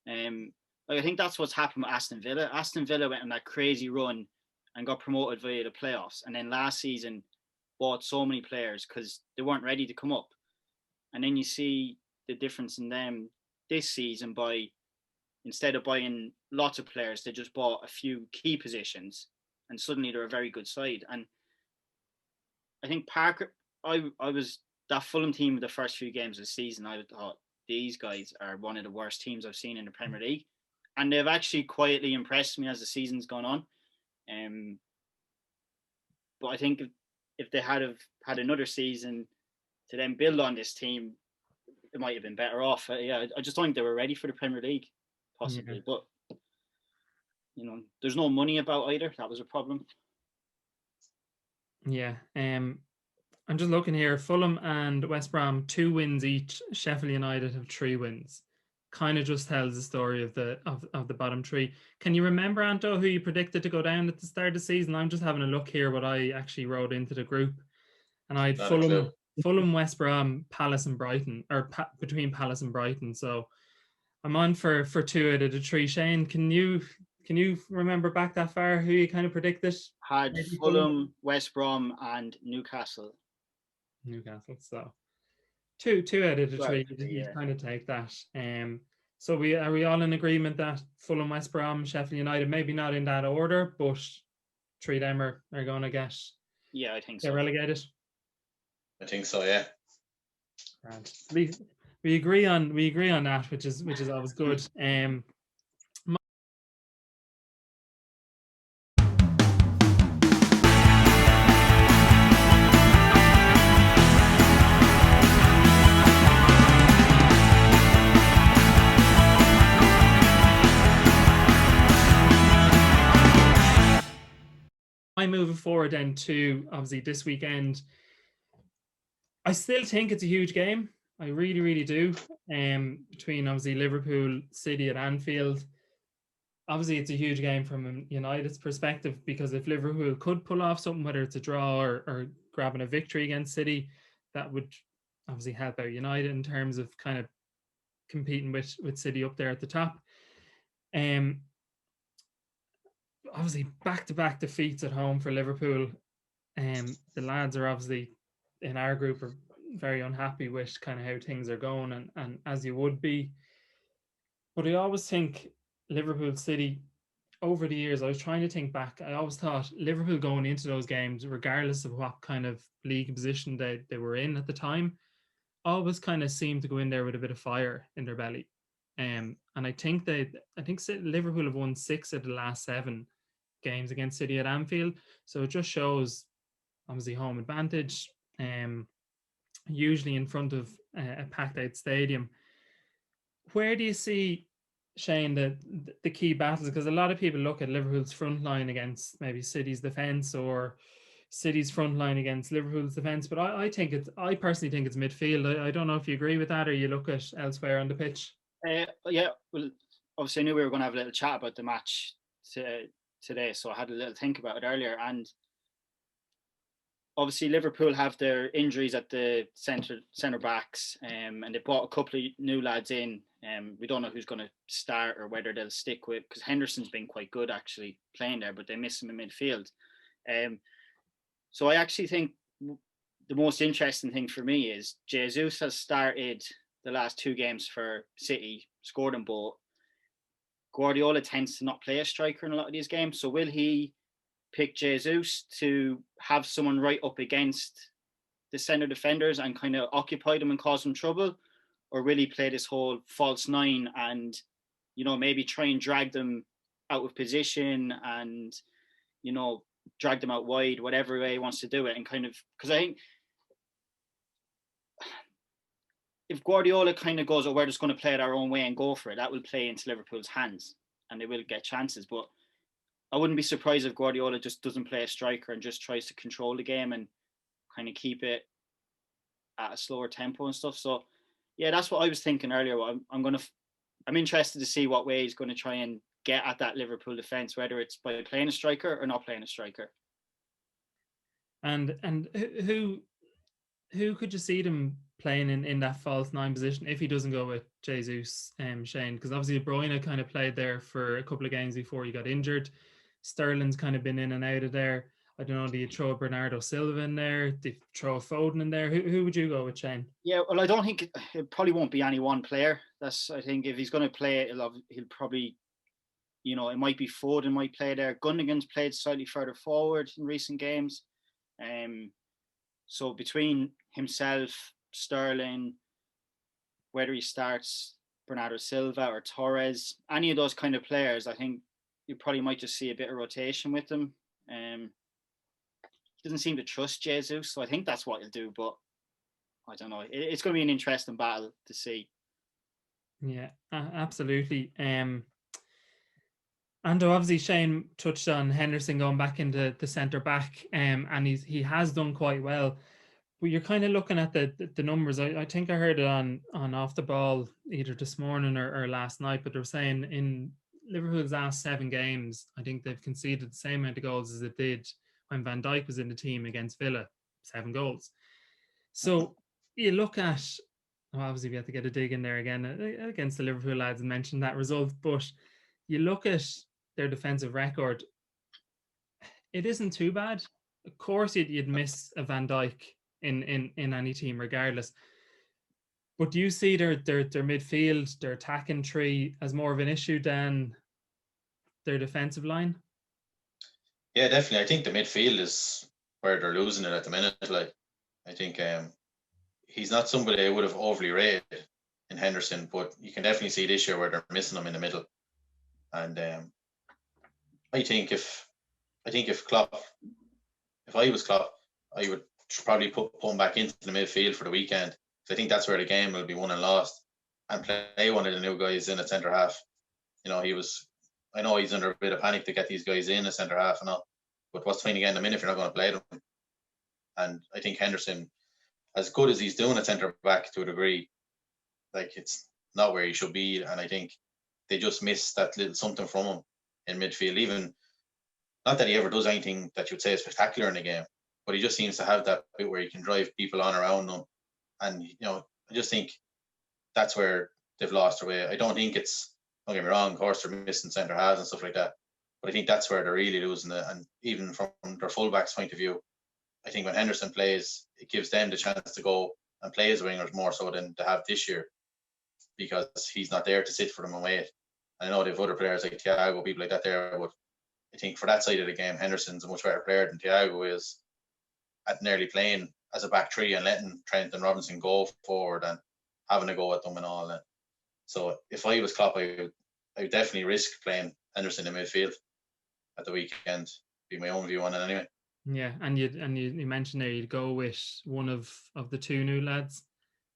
Like, I think that's what's happened with Aston Villa. Aston Villa went on that crazy run and got promoted via the playoffs, and then last season bought so many players because they weren't ready to come up. And then you see the difference in them this season by, instead of buying lots of players, they just bought a few key positions, and suddenly they're a very good side. And I think Parker, I was that Fulham team the first few games of the season. I thought these guys are one of the worst teams I've seen in the Premier League, and they've actually quietly impressed me as the season's gone on. But I think if they had another season to then build on this team, it might have been better off. Yeah, I just don't think they were ready for the Premier League, possibly. Yeah. But you know, there's no money about either. That was a problem. Yeah. I'm just looking here. Fulham and West Brom 2 wins each. Sheffield United have 3 wins. Kind of just tells the story of the bottom 3. Can you remember, Anto, who you predicted to go down at the start of the season? I'm just having a look here what I actually wrote into the group, and I had Fulham, West Brom, Palace, and Brighton, or between Palace and Brighton. So I'm on for 2 out of the 3. Shane, can you remember back that far who you kind of predicted? Had Fulham, West Brom, and Newcastle. So 2 out of the 3. You kind of take that. So are we all in agreement that Fulham, West Brom, Sheffield United, maybe not in that order, but 3 of them are going to get I think so. Relegated. I think so, yeah. Right. We agree on that, which is always good. moving forward then to obviously this weekend. I still think it's a huge game. I really, really do. Between obviously Liverpool, City at Anfield. Obviously, it's a huge game from United's perspective, because if Liverpool could pull off something, whether it's a draw or grabbing a victory against City, that would obviously help out United in terms of kind of competing with City up there at the top. Obviously, back-to-back defeats at home for Liverpool. The lads are obviously in our group are very unhappy with kind of how things are going, and as you would be. But I always think Liverpool City, over the years, I was trying to think back. I always thought Liverpool going into those games, regardless of what kind of league position they were in at the time, always kind of seemed to go in there with a bit of fire in their belly. And I think Liverpool have won 6 of the last 7 games against City at Anfield. So it just shows obviously home advantage. Usually in front of a packed out stadium. Where do you see, Shane, the key battles? Because a lot of people look at Liverpool's front line against maybe City's defence, or City's front line against Liverpool's defence. But I personally think it's midfield. I don't know if you agree with that, or you look at elsewhere on the pitch. Yeah, well, obviously I knew we were going to have a little chat about the match today, so I had a little think about it earlier. And obviously Liverpool have their injuries at the centre backs, and they brought a couple of new lads in. We don't know who's going to start or whether they'll stick with, because Henderson's been quite good actually playing there, but they miss him in midfield. So I actually think the most interesting thing for me is Jesus has started the last 2 games for City, scored them both. Guardiola tends to not play a striker in a lot of these games, so will he pick Jesus to have someone right up against the centre defenders and kind of occupy them and cause them trouble? Or will he play this whole false 9 and, maybe try and drag them out of position and, drag them out wide, whatever way he wants to do it? And kind of, because I think if Guardiola kind of goes, we're just going to play it our own way and go for it, that will play into Liverpool's hands and they will get chances. But I wouldn't be surprised if Guardiola just doesn't play a striker and just tries to control the game and kind of keep it at a slower tempo and stuff. So, yeah, that's what I was thinking earlier. I'm interested to see what way he's going to try and get at that Liverpool defence, whether it's by playing a striker or not playing a striker. And who could you see them playing in that false 9 position if he doesn't go with Jesus, Shane? Because obviously De Bruyne kind of played there for a couple of games before he got injured. Sterling's kind of been in and out of there. I don't know, do you throw Bernardo Silva in there? Do you throw Foden in there? Who would you go with, Shane? Yeah, well, I don't think it probably won't be any one player. I think if he's going to play, he'll probably, it might be Foden might play there. Gundogan's played slightly further forward in recent games. So between himself, Sterling, whether he starts Bernardo Silva or Torres, any of those kind of players, I think you probably might just see a bit of rotation with them. He doesn't seem to trust Jesus, so I think that's what he'll do. But I don't know. It's going to be an interesting battle to see. Yeah, absolutely. Anto, obviously Shane touched on Henderson going back into the centre back, and he has done quite well. But you're kind of looking at the numbers. I think I heard it on Off the Ball either this morning or last night, but they're saying in Liverpool's last 7 games, I think they've conceded the same amount of goals as it did when Van Dijk was in the team against Villa, 7 goals. So you look at, obviously we have to get a dig in there again against the Liverpool lads and mention that result, but you look at their defensive record, it isn't too bad. Of course you'd miss a Van Dijk in any team regardless. But do you see their midfield, their attacking tree as more of an issue than their defensive line? Yeah, definitely. I think the midfield is where they're losing it at the minute. Like, I think he's not somebody I would have overly rated in Henderson, but you can definitely see this year where they're missing him in the middle. And I think if I was Klopp, I would probably put him back into the midfield for the weekend. I think that's where the game will be won and lost, and play one of the new guys in at centre half. I know he's under a bit of panic to get these guys in at centre half and all, But what's the point of getting them in if you're not going to play them? And I think Henderson, as good as he's doing at centre back to a degree, like it's not where he should be. And I think they just miss that little something from him in midfield. Even not that he ever does anything that you'd say is spectacular in the game, but he just seems to have that bit where he can drive people on around him. And I just think that's where they've lost their way. I don't think it's, don't get me wrong, of course they're missing centre halves and stuff like that, but I think that's where they're really losing it. And even from their fullbacks point of view, I think when Henderson plays, it gives them the chance to go and play as wingers more so than to have this year, because he's not there to sit for them and wait. And I know they have other players like Thiago, people like that there, but I think for that side of the game, Henderson's a much better player than Thiago is at nearly playing as a back three and letting Trent and Robinson go forward and having a go at them and all that. So if I was Klopp, I would definitely risk playing Henderson in midfield at the weekend. Be my own view on it anyway. Yeah, and you mentioned there you'd go with one of the two new lads.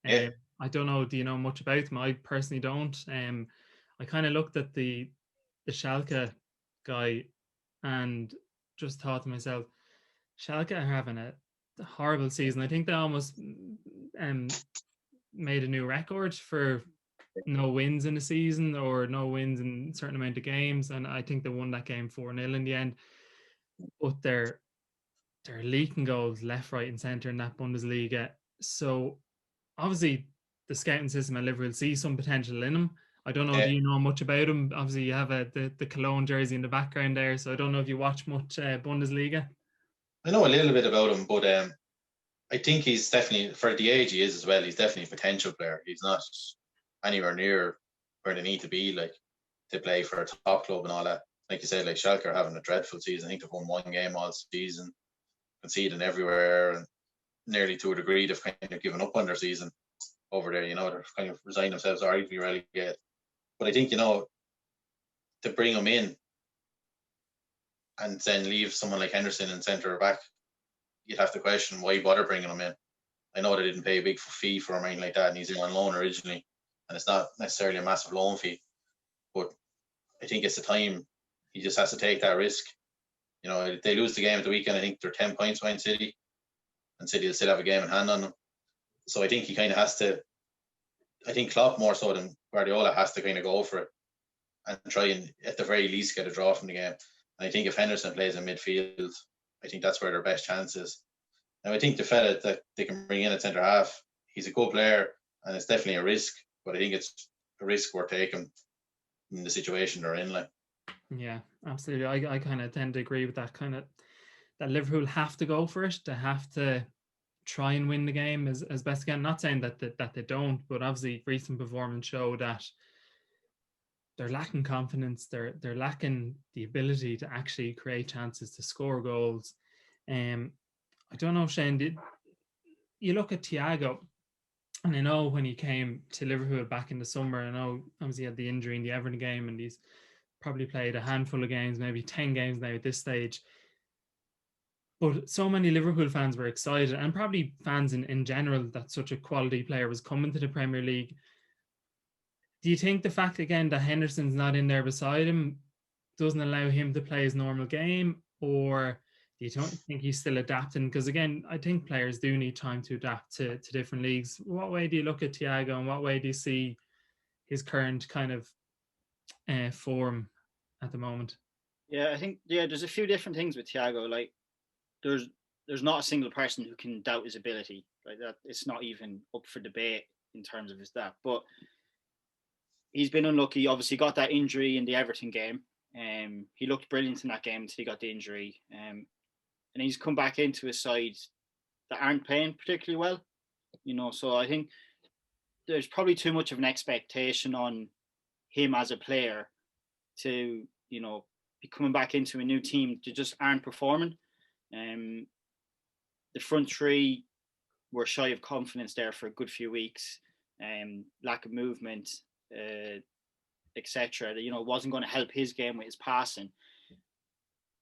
Yeah. I don't know. Do you know much about them? I personally don't. I kind of looked at the Schalke guy and just thought to myself, Schalke are having a horrible season. I think they almost made a new record for no wins in the season or no wins in a certain amount of games, and I think they won that game 4-0 in the end. But they're leaking goals left, right, and centre in that Bundesliga. So obviously the scouting system at Liverpool see some potential in them. I don't know. Yeah. Do you know much about him? Obviously, you have the Cologne jersey in the background there, so I don't know if you watch much Bundesliga. I know a little bit about him, but I think he's definitely, for the age he is as well, he's definitely a potential player. He's not anywhere near where they need to be, like to play for a top club and all that. Like you said, like Schalke are having a dreadful season. I think they've won one game all season, conceding everywhere, and nearly to a degree they've kind of given up on their season over there. They're kind of resigning themselves, all right, we relegate. But I think, to bring him in and then leave someone like Henderson in centre back, you'd have to question why bother bringing him in. I know they didn't pay a big fee for him or anything like that, and he's in on loan originally, and it's not necessarily a massive loan fee. But I think it's the time he just has to take that risk. If they lose the game at the weekend, I think they're 10 points behind City, and City will still have a game in hand on them. So I think he kind of has to, I think Klopp more so than Guardiola has to kind of go for it and try and at the very least get a draw from the game. And I think if Henderson plays in midfield, I think that's where their best chance is. Now I think the fella that they can bring in at centre half, he's a good player and it's definitely a risk, but I think it's a risk worth taking in the situation they're in. Like. Yeah, absolutely. I kind of tend to agree with that that Liverpool have to go for it. They have to try and win the game as best they can. Not saying that they don't, but obviously recent performance show that they're lacking confidence. They're lacking the ability to actually create chances, to score goals. I don't know, Shane, you look at Thiago, and I know when he came to Liverpool back in the summer, I know obviously he had the injury in the Everton game, and he's probably played a handful of games, maybe 10 games now at this stage. But so many Liverpool fans were excited, and probably fans in general, that such a quality player was coming to the Premier League. Do you think the fact, again, that Henderson's not in there beside him doesn't allow him to play his normal game? Or do you think he's still adapting? Because, again, I think players do need time to adapt to different leagues. What way do you look at Thiago, and what way do you see his current kind of form at the moment? Yeah, I think, there's a few different things with Thiago. Like, there's not a single person who can doubt his ability. Like that, it's not even up for debate in terms of his that. But he's been unlucky. Obviously, got that injury in the Everton game. He looked brilliant in that game until he got the injury. And he's come back into a side that aren't playing particularly well. So I think there's probably too much of an expectation on him as a player to, be coming back into a new team that just aren't performing. The front three were shy of confidence there for a good few weeks. Lack of movement, etc. Wasn't going to help his game with his passing.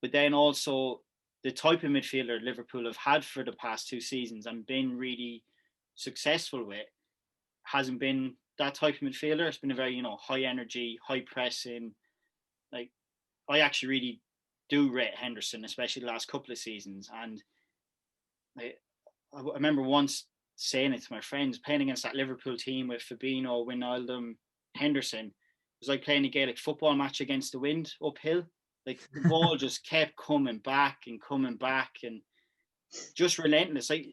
But then also the type of midfielder Liverpool have had for the past 2 seasons and been really successful with hasn't been that type of midfielder. It's been a very, high energy, high pressing. Like, I actually really do rate Henderson, especially the last couple of seasons. And I remember once saying it to my friends, playing against that Liverpool team with Fabinho, Wijnaldum, Henderson. It was like playing a Gaelic football match against the wind uphill. Like the ball just kept coming back and just relentless. Like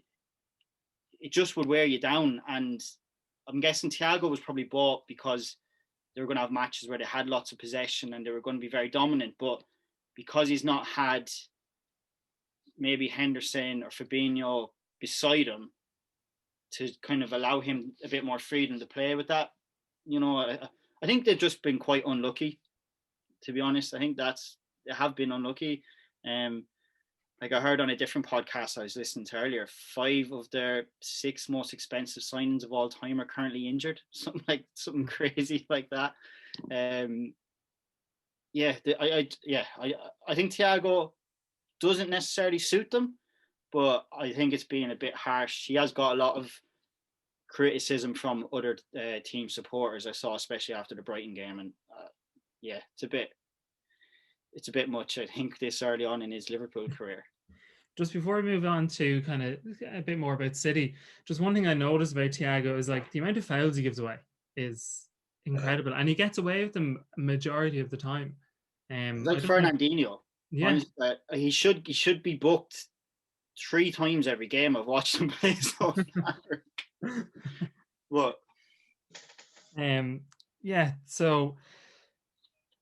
it just would wear you down. And I'm guessing Thiago was probably bought because they were going to have matches where they had lots of possession and they were going to be very dominant. But because he's not had maybe Henderson or Fabinho beside him to kind of allow him a bit more freedom to play with that, I think they've just been quite unlucky, to be honest. I think they have been unlucky. Like I heard on a different podcast I was listening to earlier, 5 of their 6 most expensive signings of all time are currently injured. Something crazy like that. I think Thiago doesn't necessarily suit them, but I think it's being a bit harsh. He has got a lot of criticism from other team supporters I saw, especially after the Brighton game, and it's a bit much, I think, this early on in his Liverpool career. Just before we move on to kind of a bit more about City, just one thing I noticed about Thiago is like the amount of fouls he gives away is incredible, and he gets away with them majority of the time. Like Fernandinho. Yeah, honestly, he should be booked 3 times every game. I've watched him play so far. What? So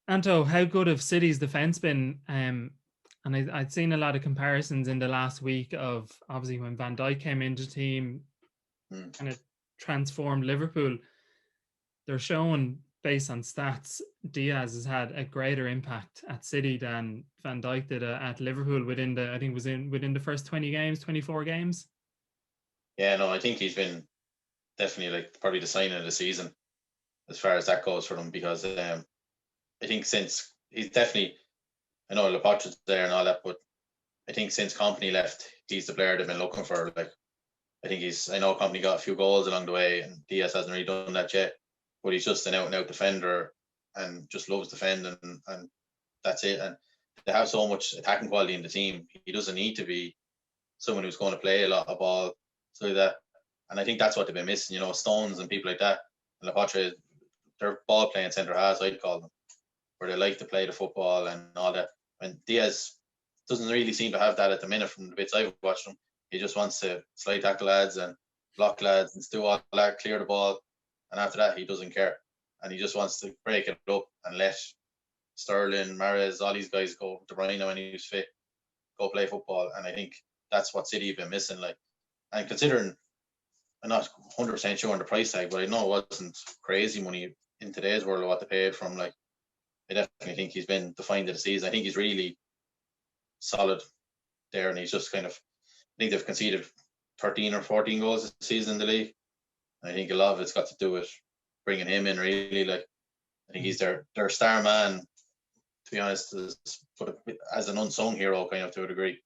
Anto, how good have City's defense been? And I'd seen a lot of comparisons in the last week of obviously when Van Dijk came into the team and it transformed Liverpool. They're showing, based on stats, Diaz has had a greater impact at City than Van Dijk did at Liverpool within the first 20 games, 24 games. Yeah, no, I think he's been definitely like probably the signing of the season as far as that goes for them, because I think since he's definitely, I know Laporte's there and all that, but I think since Company left, he's the player they've been looking for. Like, I know Company got a few goals along the way and Diaz hasn't really done that yet, but he's just an out and out defender and just loves defending, and that's it. And they have so much attacking quality in the team. He doesn't need to be someone who's going to play a lot of ball, so that, and I think that's what they've been missing, Stones and people like that. And Laporte, they're ball playing centre halves, I'd call them, where they like to play the football and all that. And Diaz doesn't really seem to have that at the minute from the bits I've watched him. He just wants to slide tackle lads and block lads and do all that, clear the ball. And after that, he doesn't care. And he just wants to break it up and let Sterling, Mahrez, all these guys go, De Bruyne when he was fit, go play football. And I think that's what City have been missing. Like, and considering, I'm not 100% sure on the price tag, but I know it wasn't crazy money in today's world of what they paid from. Like, I definitely think he's been the find of the season. I think he's really solid there, and he's just kind of, I think they've conceded 13 or 14 goals this season in the league. And I think a lot of it's got to do with bringing him in, really. Like, I think he's their star man, to be honest, as an unsung hero, kind of, to a degree.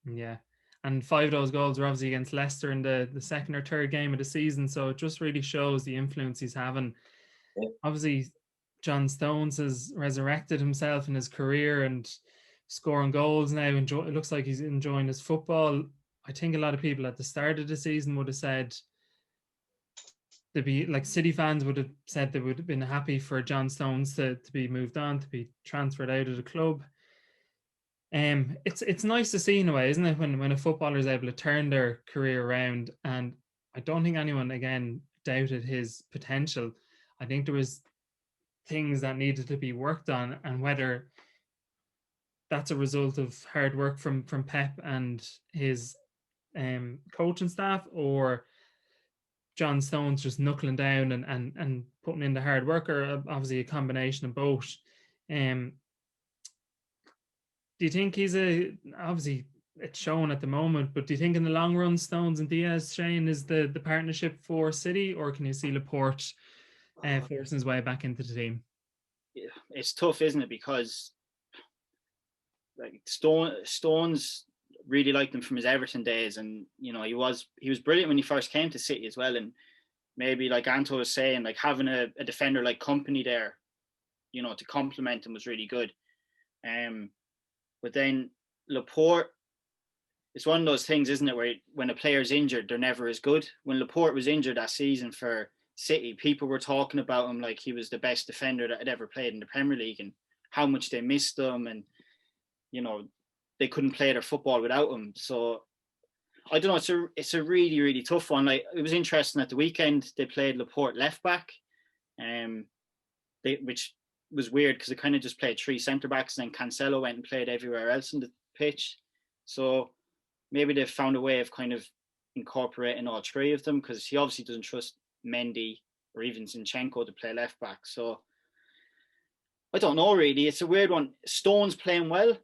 Yeah. And 5 of those goals were obviously against Leicester in the second or third game of the season. So it just really shows the influence he's having. Yeah. Obviously, John Stones has resurrected himself in his career and scoring goals now. It looks like he's enjoying his football. I think a lot of people at the start of the season would have said, City fans would have said they would have been happy for John Stones to be moved on, to be transferred out of the club. It's nice to see in a way, isn't it, when a footballer is able to turn their career around. And I don't think anyone, again, doubted his potential. I think there was things that needed to be worked on, and whether that's a result of hard work from Pep and his coaching staff, or John Stones just knuckling down and putting in the hard work, or obviously a combination of both. Do you think obviously it's shown at the moment, but do you think in the long run Stones and Diaz, Shane, is the partnership for City, or can you see Laporte forcing his way back into the team? Yeah, it's tough, isn't it? Because like Stones really liked him from his Everton days, and he was brilliant when he first came to City as well. And maybe like Anto was saying, like having a defender like Company there, to complement him was really good. But then Laporte, it's one of those things, isn't it, where when a player's injured, they're never as good. When Laporte was injured that season for City, people were talking about him like he was the best defender that had ever played in the Premier League and how much they missed him, and they couldn't play their football without him. So I don't know, it's a really, really tough one. Like, it was interesting at the weekend they played Laporte left back, which was weird because they kind of just played three centre backs, and then Cancelo went and played everywhere else in the pitch. So maybe they've found a way of kind of incorporating all three of them, because he obviously doesn't trust Mendy or even Zinchenko to play left back. So I don't know, really. It's a weird one. Stone's playing well,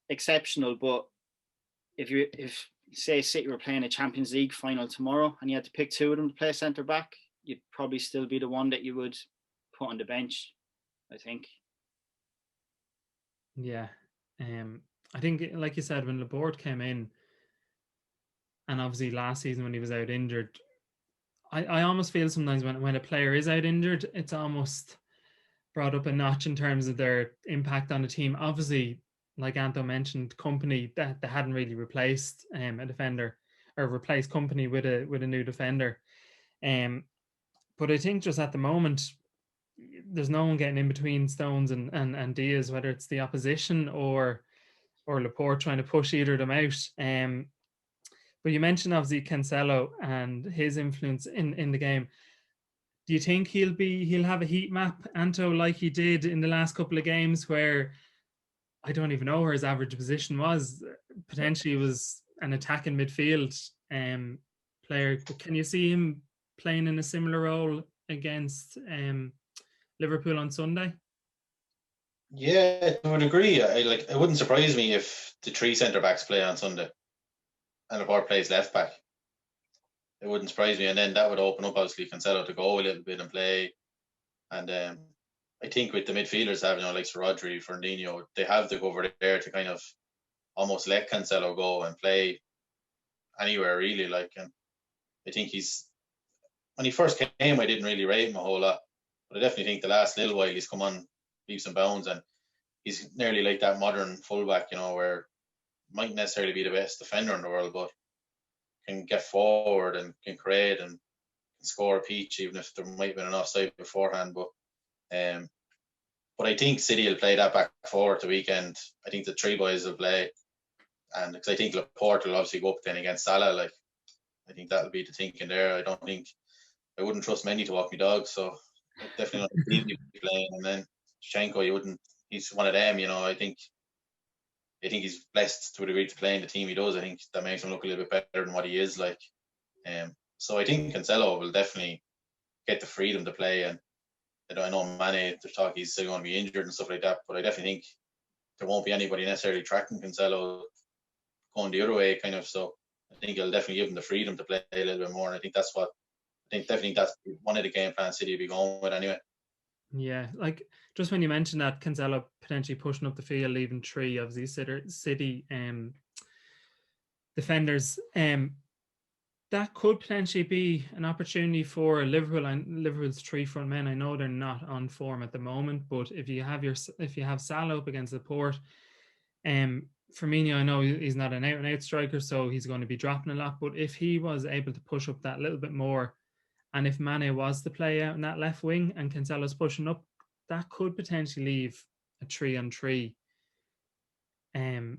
exceptional, but if say City were playing a Champions League final tomorrow and you had to pick two of them to play centre back, you'd probably still be the one that you would put on the bench, I think. Yeah. I think, like you said, when Laporte came in, and obviously last season when he was out injured, I almost feel sometimes when a player is out injured, it's almost brought up a notch in terms of their impact on the team. Obviously, like Anto mentioned, Company, that they hadn't really replaced a defender, or replaced Company with a new defender. But I think just at the moment, there's no one getting in between Stones and Diaz, whether it's the opposition or Laporte trying to push either of them out. But you mentioned obviously Cancelo and his influence in the game. Do you think he'll have a heat map, Anto, like he did in the last couple of games, where I don't even know where his average position was? Potentially was an attacking midfield player. Can you see him playing in a similar role against Liverpool on Sunday? Yeah, I would agree. It wouldn't surprise me if the three centre backs play on Sunday and Laporte plays left back. It wouldn't surprise me, and then that would open up obviously Cancelo to go a little bit and play. And I think with the midfielders having like Rodri, Fernandinho, they have the cover there to kind of almost let Cancelo go and play anywhere really. And I think when he first came, I didn't really rate him a whole lot, but I definitely think the last little while he's come on leaps and bounds, and he's nearly like that modern fullback, where might necessarily be the best defender in the world, but can get forward and can create and can score a peach, even if there might have been an offside beforehand. But I think City will play that back forward the weekend. I think the three boys will play, and because I think Laporte will obviously go up then against Salah. I think that'll be the thinking there. I wouldn't trust Mendy to walk me dog, so definitely not be playing. And then Zinchenko, he's one of them. I think he's blessed to a degree to play in the team he does. I think that makes him look a little bit better than what he is like. So I think Cancelo will definitely get the freedom to play. And I know Mane, there's talk he's still going to be injured and stuff like that, but I definitely think there won't be anybody necessarily tracking Cancelo going the other way, kind of. So I think he'll definitely give him the freedom to play a little bit more. And I think that's one of the game plans City will be going with anyway. Yeah, like just when you mentioned that Cancelo potentially pushing up the field, leaving three obviously City defenders, that could potentially be an opportunity for Liverpool and Liverpool's three front men. I know they're not on form at the moment, but if you have Salah up against Laporte, Firmino, I know he's not an out-and-out striker, so he's going to be dropping a lot. But if he was able to push up that little bit more, and if Mane was to play out in that left wing and Cancelo's pushing up, that could potentially leave a 3-on-3 and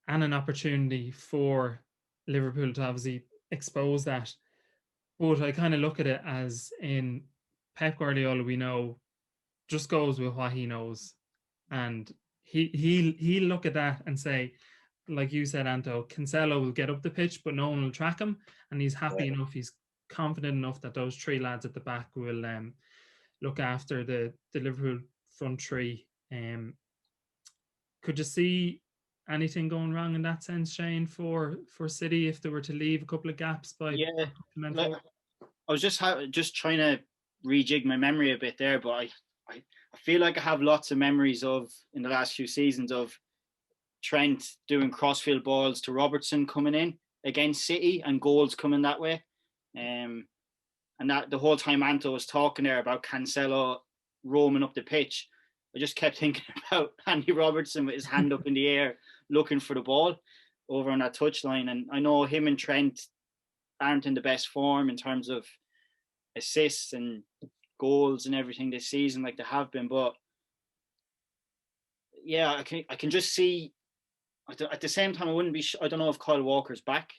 an opportunity for Liverpool to obviously expose that. But I kind of look at it as in Pep Guardiola, we know, just goes with what he knows. And he'll look at that and say, like you said, Anto, Cancelo will get up the pitch, but no one will track him. And he's happy enough, he's confident enough that those three lads at the back will look after the Liverpool front three. Could you see anything going wrong in that sense, Shane, for City if they were to leave a couple of gaps by? Yeah, I was just trying to rejig my memory a bit there, but I feel like I have lots of memories of in the last few seasons of Trent doing crossfield balls to Robertson coming in against City and goals coming that way. And that the whole time Anto was talking there about Cancelo roaming up the pitch, I just kept thinking about Andy Robertson with his hand up in the air, looking for the ball over on that touchline. And I know him and Trent aren't in the best form in terms of assists and goals and everything this season like they have been. But yeah, I can just see, at the same time, I don't know if Kyle Walker's back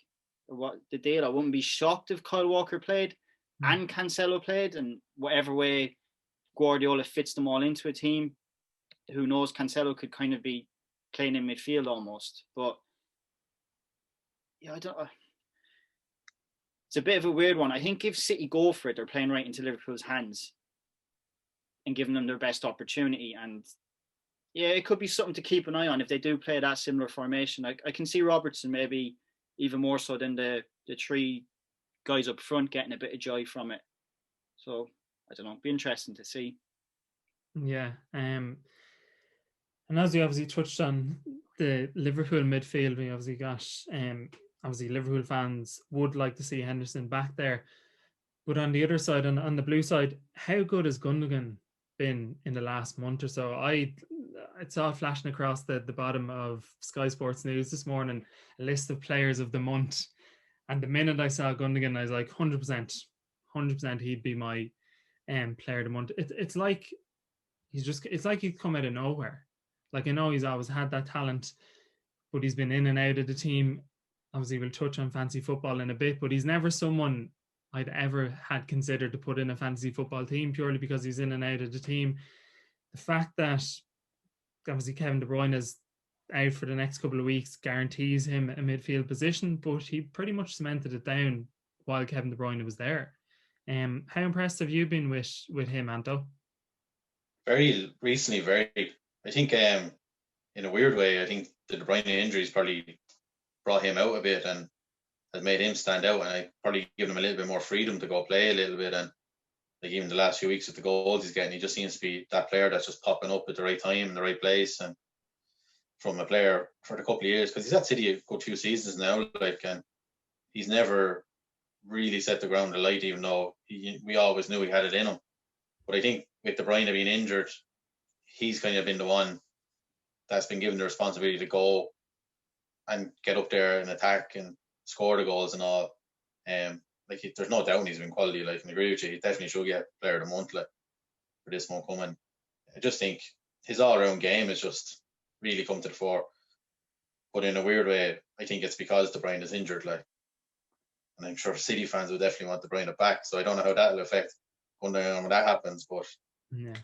or what the deal. I wouldn't be shocked if Kyle Walker played and Cancelo played, and whatever way Guardiola fits them all into a team, who knows, Cancelo could kind of be playing in midfield almost. But yeah, it's a bit of a weird one. I think if City go for it, they're playing right into Liverpool's hands and giving them their best opportunity. And yeah, it could be something to keep an eye on if they do play that similar formation. I can see Robertson maybe even more so than the three guys up front getting a bit of joy from it. So I don't know, it'd be interesting to see. Yeah. And as you obviously touched on the Liverpool midfield, we obviously got obviously Liverpool fans would like to see Henderson back there. But on the other side, on the blue side, how good has Gundogan been in the last month or so? I saw flashing across the bottom of Sky Sports News this morning a list of players of the month. And the minute I saw Gundogan, I was like, 100% he'd be my player of the month. It's like it's like he's come out of nowhere. Like, I know he's always had that talent, but he's been in and out of the team. Obviously, we'll touch on fantasy football in a bit, but he's never someone I'd ever had considered to put in a fantasy football team purely because he's in and out of the team. The fact that obviously Kevin De Bruyne is out for the next couple of weeks guarantees him a midfield position, but he pretty much cemented it down while Kevin De Bruyne was there. How impressed have you been with him, Anto? Very recently, I think in a weird way, I think the De Bruyne injuries probably brought him out a bit and has made him stand out, and I probably given him a little bit more freedom to go play a little bit. And like even the last few weeks with the goals he's getting, he just seems to be that player that's just popping up at the right time in the right place. And from a player for a couple of years, because he's at City a good few seasons now, like, and he's never really set the ground alight, even though we always knew he had it in him. But I think with De Bruyne being injured, he's kind of been the one that's been given the responsibility to go and get up there and attack and score the goals and all. Like, there's no doubt he's been quality. Like, I agree with you. He definitely should get player of the month, like, for this one coming. I just think his all-around game has just really come to the fore. But in a weird way, I think it's because De Bruyne is injured, like, and I'm sure City fans will definitely want De Bruyne back. So I don't know how that will affect when that happens. But yeah.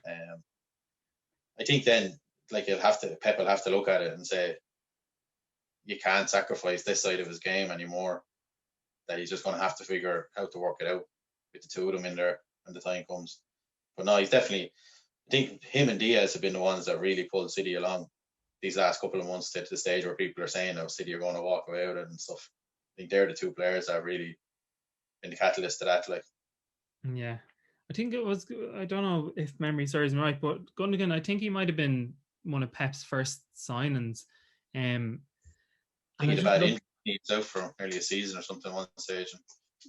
I think then, like, Pep will have to look at it and say, you can't sacrifice this side of his game anymore. That he's just going to have to figure how to work it out with the two of them in there when the time comes. But no, he's definitely, I think him and Diaz have been the ones that really pulled City along these last couple of months to the stage where people are saying, oh, City are going to walk away with it and stuff. I think they're the two players that have really been the catalyst to that. Like, yeah, I think it was, I don't know if memory serves me right, but Gundogan, I think he might have been one of Pep's first signings. I think he had a bad injury. He's out for nearly a season or something at one stage.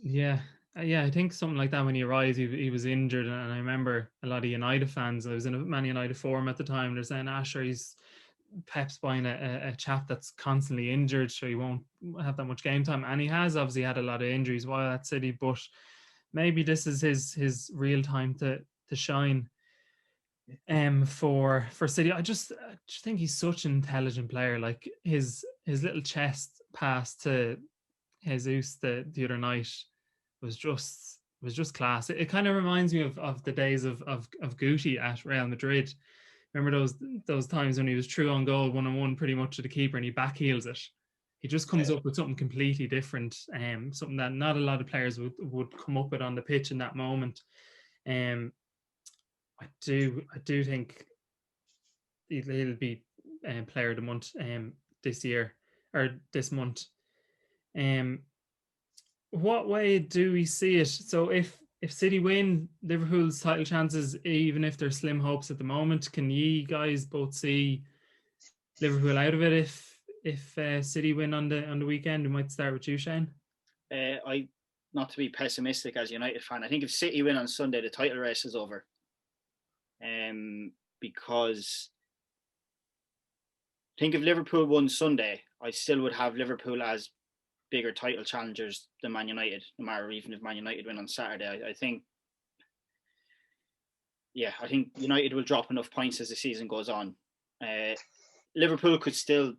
Yeah, I think something like that when he arrived, he was injured. And I remember a lot of United fans, I was in a Man United forum at the time, they're saying, sure, Pep's buying a chap that's constantly injured, so he won't have that much game time. And he has obviously had a lot of injuries while at City, but maybe this is his real time to shine. For City, I just think he's such an intelligent player. Like, his little chest pass to Jesus the other night was just class. It kind of reminds me of the days of Guti at Real Madrid. Remember those times when he was true on goal 1-on-1 pretty much to the keeper and he backheels it. He just comes up with something completely different, something that not a lot of players would come up with on the pitch in that moment. I do think he'll be player of the month this year or this month. What way do we see it? So if City win, Liverpool's title chances, even if they're slim hopes at the moment, can you guys both see Liverpool out of it if City win on the weekend? We might start with you, Shane. I, not to be pessimistic as a United fan, I think if City win on Sunday, the title race is over. because I think if Liverpool won Sunday, I still would have Liverpool as bigger title challengers than Man United, no matter even if Man United win on Saturday. I think United will drop enough points as the season goes on. Liverpool could still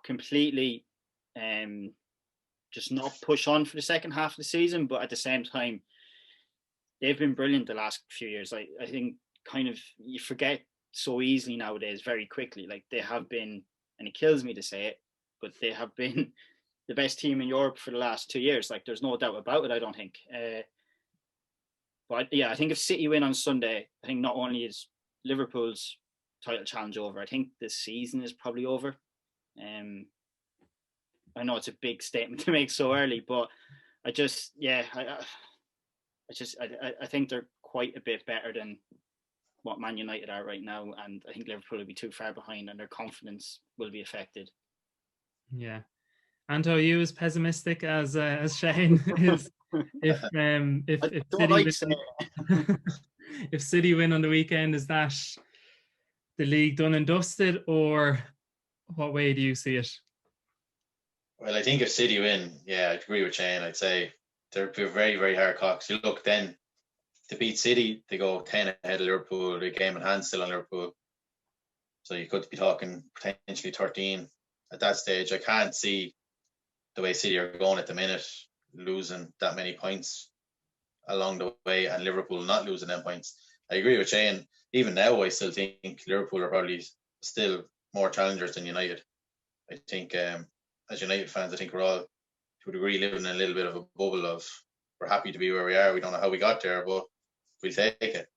completely just not push on for the second half of the season, but at the same time, they've been brilliant the last few years. I think kind of you forget so easily nowadays very quickly. Like they have been, and it kills me to say it, but they have been the best team in Europe for the last 2 years. Like there's no doubt about it, I don't think. But yeah, I think if City win on Sunday, I think not only is Liverpool's title challenge over, I think the season is probably over. I know it's a big statement to make so early, but I think they're quite a bit better than what Man United are right now, and I think Liverpool will be too far behind, and their confidence will be affected. Yeah, Anto, are you as pessimistic as Shane is? If if City win on the weekend, is that the league done and dusted, or what way do you see it? Well, I think if City win, yeah, I agree with Shane. I'd say they're very, very hard cocks. You look then to beat City, they go 10 ahead of Liverpool. The game in hand still on Liverpool, so you could be talking potentially 13 at that stage. I can't see the way City are going at the minute losing that many points along the way, and Liverpool not losing them points. I agree with Shane. Even now, I still think Liverpool are probably still more challengers than United. I think as United fans, I think we're all, to a degree, living in a little bit of a bubble of we're happy to be where we are. We don't know how we got there, but we'll take it.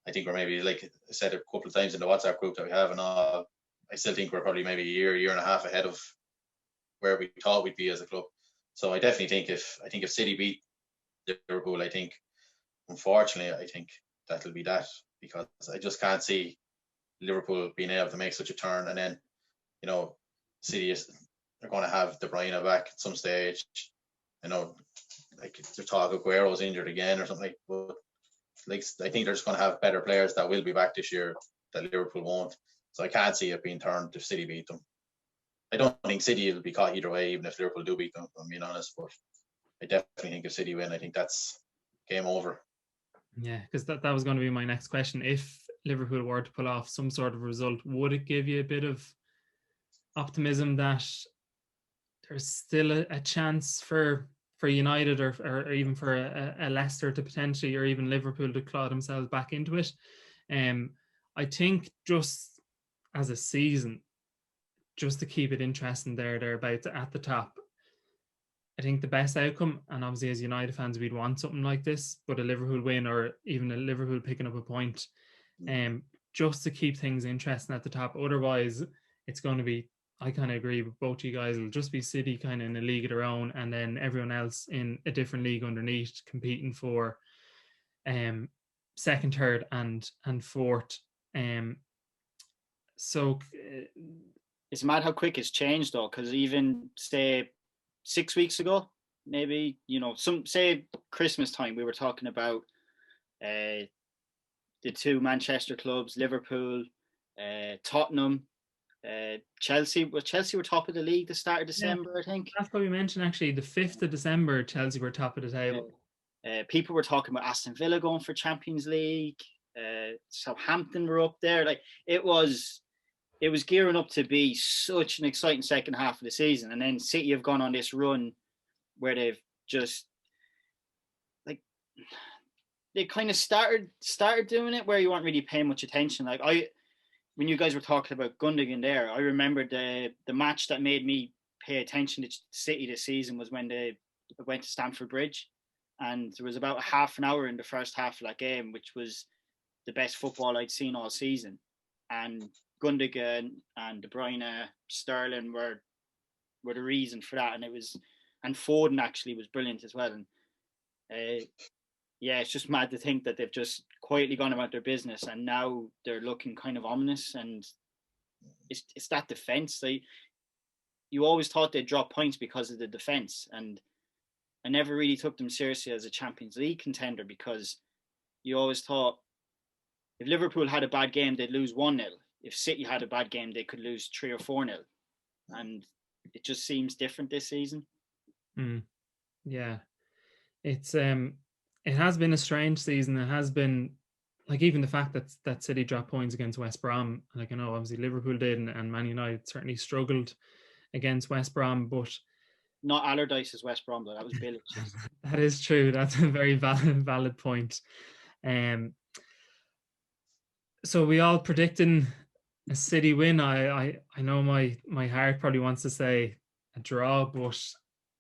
I think we're maybe, like I said a couple of times in the WhatsApp group that we have and all, I still think we're probably maybe a year and a half ahead of where we thought we'd be as a club. So I definitely think if City beat Liverpool, I think, unfortunately, I think that'll be that, because I just can't see Liverpool being able to make such a turn. And then, City they're going to have De Bruyne back at some stage. Like the talk of Aguero's injured again or something. But like I think they're just going to have better players that will be back this year that Liverpool won't. So I can't see it being turned if City beat them. I don't think City will be caught either way, even if Liverpool do beat them, if I'm being honest. But I definitely think if City win, I think that's game over. Yeah, because that was going to be my next question. If Liverpool were to pull off some sort of result, would it give you a bit of optimism that there's still a chance for United or even for a Leicester to potentially, or even Liverpool to claw themselves back into it? I think just as a season, just to keep it interesting thereabouts at the top, I think the best outcome, and obviously as United fans we'd want something like this, but a Liverpool win or even a Liverpool picking up a point, just to keep things interesting at the top. Otherwise it's going to be, I kind of agree with both you guys, it'll just be City kind of in a league of their own, and then everyone else in a different league underneath competing for second, third and fourth. So it's mad how quick it's changed though, because even say 6 weeks ago, maybe, some say Christmas time, we were talking about the two Manchester clubs, Liverpool, Tottenham, Chelsea. Well, Chelsea were top of the league the start of December, I think. That's what we mentioned actually. The 5th of December, Chelsea were top of the table. People were talking about Aston Villa going for Champions League. Southampton were up there. Like it was gearing up to be such an exciting second half of the season, and then City have gone on this run where they've just they kind of started doing it where you weren't really paying much attention. Like when you guys were talking about Gundogan there, I remember the match that made me pay attention to City this season was when they went to Stamford Bridge, and there was about a half an hour in the first half of that game, which was the best football I'd seen all season. And Gundogan and De Bruyne, Sterling were the reason for that, and Foden actually was brilliant as well. And it's just mad to think that they've just quietly gone about their business, and now they're looking kind of ominous. And it's that defense. You always thought they'd drop points because of the defense, and I never really took them seriously as a Champions League contender, because you always thought if Liverpool had a bad game, they'd lose 1-0. If City had a bad game, they could lose 3 or 4-0. And it just seems different this season. Yeah, it's it has been a strange season. It has been, like, even the fact that City dropped points against West Brom. Like, I know obviously Liverpool did, and Man United certainly struggled against West Brom, but not Allardyce's West Brom, though. That was Village. That is true. That's a very valid point. So we all predicting a City win. I know my heart probably wants to say a draw, but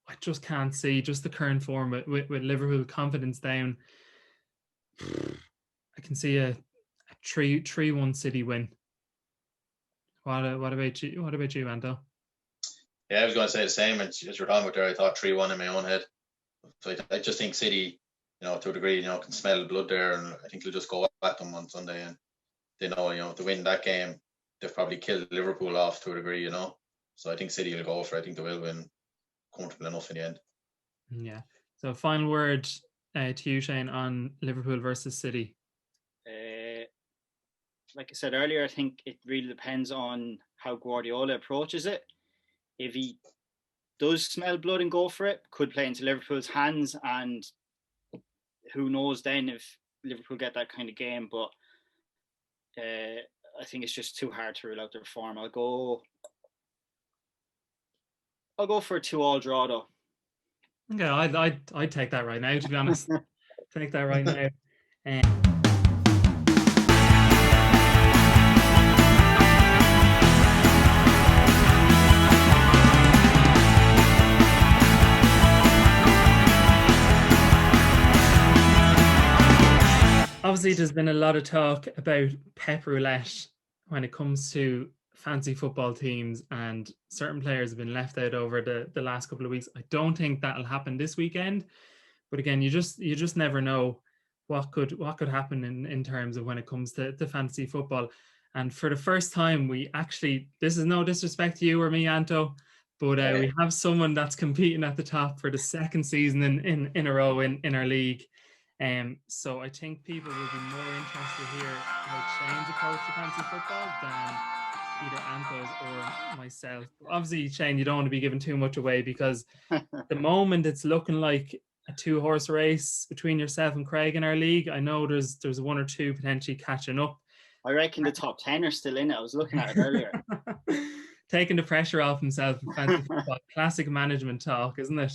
I just can't see just the current form with Liverpool confidence down. I can see a 3-1 City win. What about you? What about you, Anto? Yeah, I was going to say the same as you're talking about there. I thought 3-1 in my own head. So I just think City, to a degree, can smell blood there, and I think they'll just go at them on Sunday, and they know, to win that game, they've probably killed Liverpool off to a degree, So I think City will go for it. I think they will win comfortable enough in the end. Yeah. So final word to you, Shane, on Liverpool versus City. Like I said earlier, I think it really depends on how Guardiola approaches it. If he does smell blood and go for it, could play into Liverpool's hands, and who knows then if Liverpool get that kind of game. But I think it's just too hard to rule out their form. I'll go for a 2-2 draw, though. Okay, I'd take that right now, to be honest. Take that right now. Obviously, there's been a lot of talk about Pep Roulette when it comes to fantasy football teams, and certain players have been left out over the last couple of weeks. I don't think that'll happen this weekend, but again, you just never know what could happen in terms of when it comes to fantasy football. And for the first time, we actually, this is no disrespect to you or me, Anto, but we have someone that's competing at the top for the second season in a row in our league. So I think people will be more interested to hear how Shane's approach to fantasy football than either Anto's or myself. Obviously, Shane, you don't want to be giving too much away, because at the moment it's looking like a 2-horse race between yourself and Craig in our league. I know there's one or two potentially catching up. I reckon the top 10 are still in it. I was looking at it earlier. Taking the pressure off himself in fantasy football. Classic management talk, isn't it?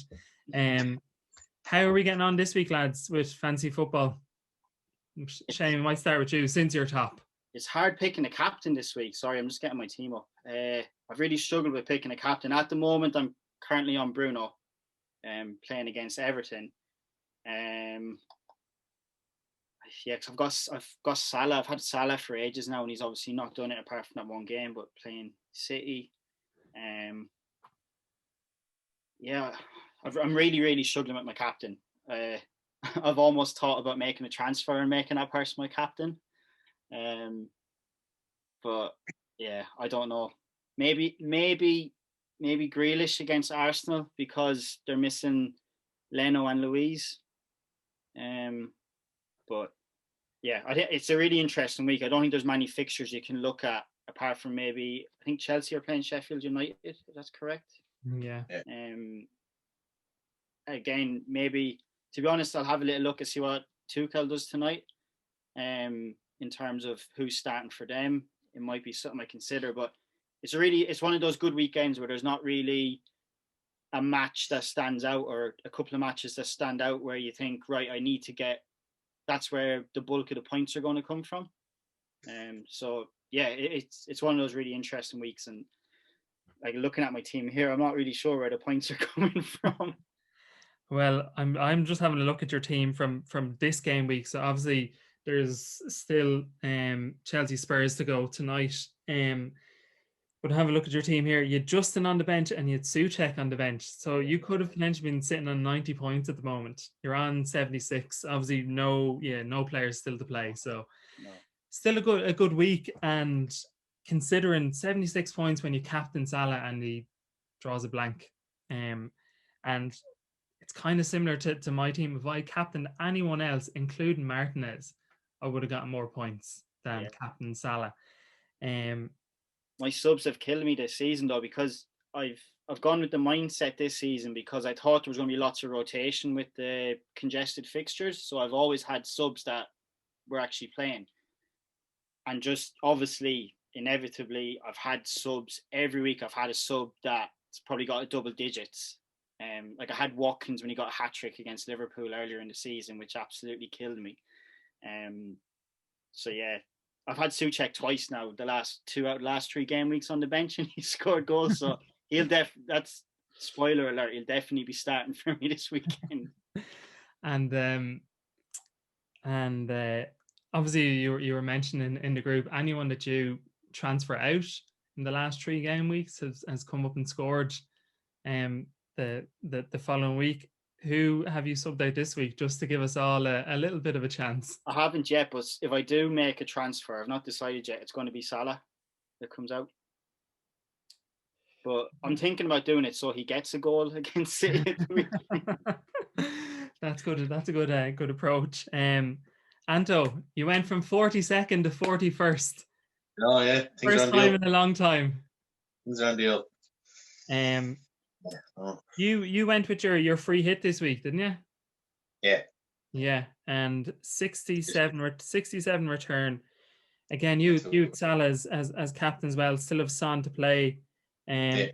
How are we getting on this week, lads, with fantasy football? Shane, I might start with you since you're top. It's hard picking a captain this week. Sorry, I'm just getting my team up. I've really struggled with picking a captain. At the moment, I'm currently on Bruno, playing against Everton. Yeah, because I've got Salah. I've had Salah for ages now, and he's obviously not done it apart from that one game. But playing City, yeah, I'm really, really struggling with my captain. I've almost thought about making a transfer and making that person my captain. But yeah, I don't know. Maybe Grealish against Arsenal, because they're missing Leno and Luiz. But yeah, I think it's a really interesting week. I don't think there's many fixtures you can look at apart from maybe, I think Chelsea are playing Sheffield United. If that's correct. Yeah. Again, maybe, to be honest, I'll have a little look and see what Tuchel does tonight. In terms of who's starting for them, it might be something I consider. But it's one of those good weekends where there's not really a match that stands out, or a couple of matches that stand out where you think, right, I need to get. That's where the bulk of the points are going to come from. So yeah, it's one of those really interesting weeks, and like looking at my team here, I'm not really sure where the points are coming from. Well, I'm just having a look at your team from this game week. So obviously there's still Chelsea Spurs to go tonight. But have a look at your team here. You had Justin on the bench and you had Soucek on the bench. So you could have potentially been sitting on 90 points at the moment. You're on 76. Obviously, no players still to play. So still a good week. And considering 76 points when you captain Salah and he draws a blank. And it's kind of similar to my team. If I captained anyone else, including Martinez, I would have gotten more points Captain Salah. My subs have killed me this season though, because I've gone with the mindset this season because I thought there was going to be lots of rotation with the congested fixtures. So I've always had subs that were actually playing. And just obviously, inevitably, I've had subs every week. I've had a sub that's probably got a double digits. Like I had Watkins when he got a hat-trick against Liverpool earlier in the season, which absolutely killed me. So yeah, I've had Soucek twice now, the last 3 game weeks on the bench, and he scored goals. So that's spoiler alert, he'll definitely be starting for me this weekend. And obviously you were mentioning in the group, anyone that you transfer out in the last 3 game weeks has come up and scored the following week. Who have you subbed out this week, just to give us all a little bit of a chance? I haven't yet, but if I do make a transfer, I've not decided yet, it's going to be Salah that comes out. But I'm thinking about doing it so he gets a goal against City. That's good. That's a good approach. Anto, you went from 42nd to 41st. Oh yeah, first time in a long time. Things are on deal. You went with your free hit this week, didn't you? Yeah. Yeah, and 67 return. Again, you Salah as captain as well. Still have Son to play. Yeah.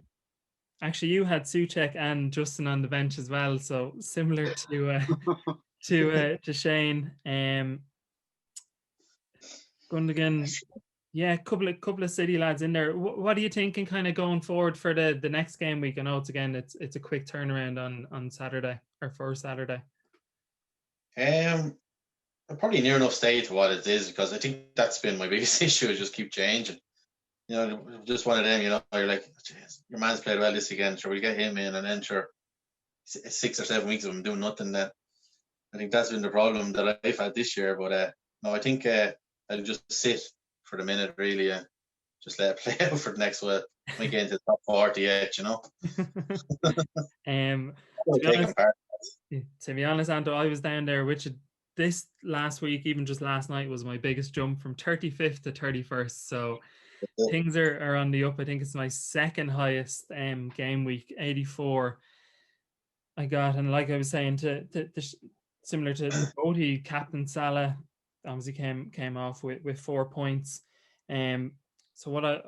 Actually, you had Soucek and Justin on the bench as well, so similar to Shane. Gundogan, yeah, couple of City lads in there. What are you thinking, kind of going forward for the next game week? I know it's a quick turnaround on Saturday or for Saturday. I'm probably near enough stay to what it is, because I think that's been my biggest issue, is just keep changing. You know, just one of them, you know, you're like, your man's played well this weekend, sure, we'll get him in, and then sure, 6 or 7 weeks of him doing nothing. Then I think that's been the problem that I've had this year. But no, I think I'll just sit for the minute, really, and just let it play out for the next while. Might get into the top 40 yet, you know. To be honest, Anto, I was down there, which this last week, even just last night, was my biggest jump from 35th to 31st. So things are on the up. I think it's my second highest game week, 84 I got. And like I was saying, similar to Bodie, Captain Salah obviously came off with 4 points. So what I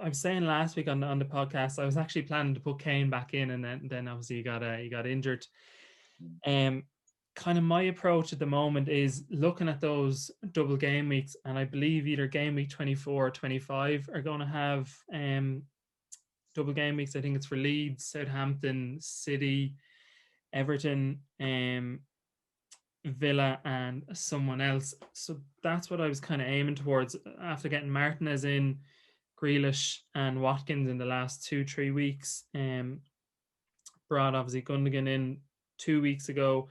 was saying last week on the podcast, I was actually planning to put Kane back in, and then obviously he got injured. Kind of my approach at the moment is looking at those double game weeks, and I believe either game week 24 or 25 are going to have double game weeks. I think it's for Leeds, Southampton, City, Everton, Villa, and someone else. So that's what I was kind of aiming towards after getting Martinez in, Grealish and Watkins in the last 2-3 weeks. Brought obviously Gundogan in 2 weeks ago.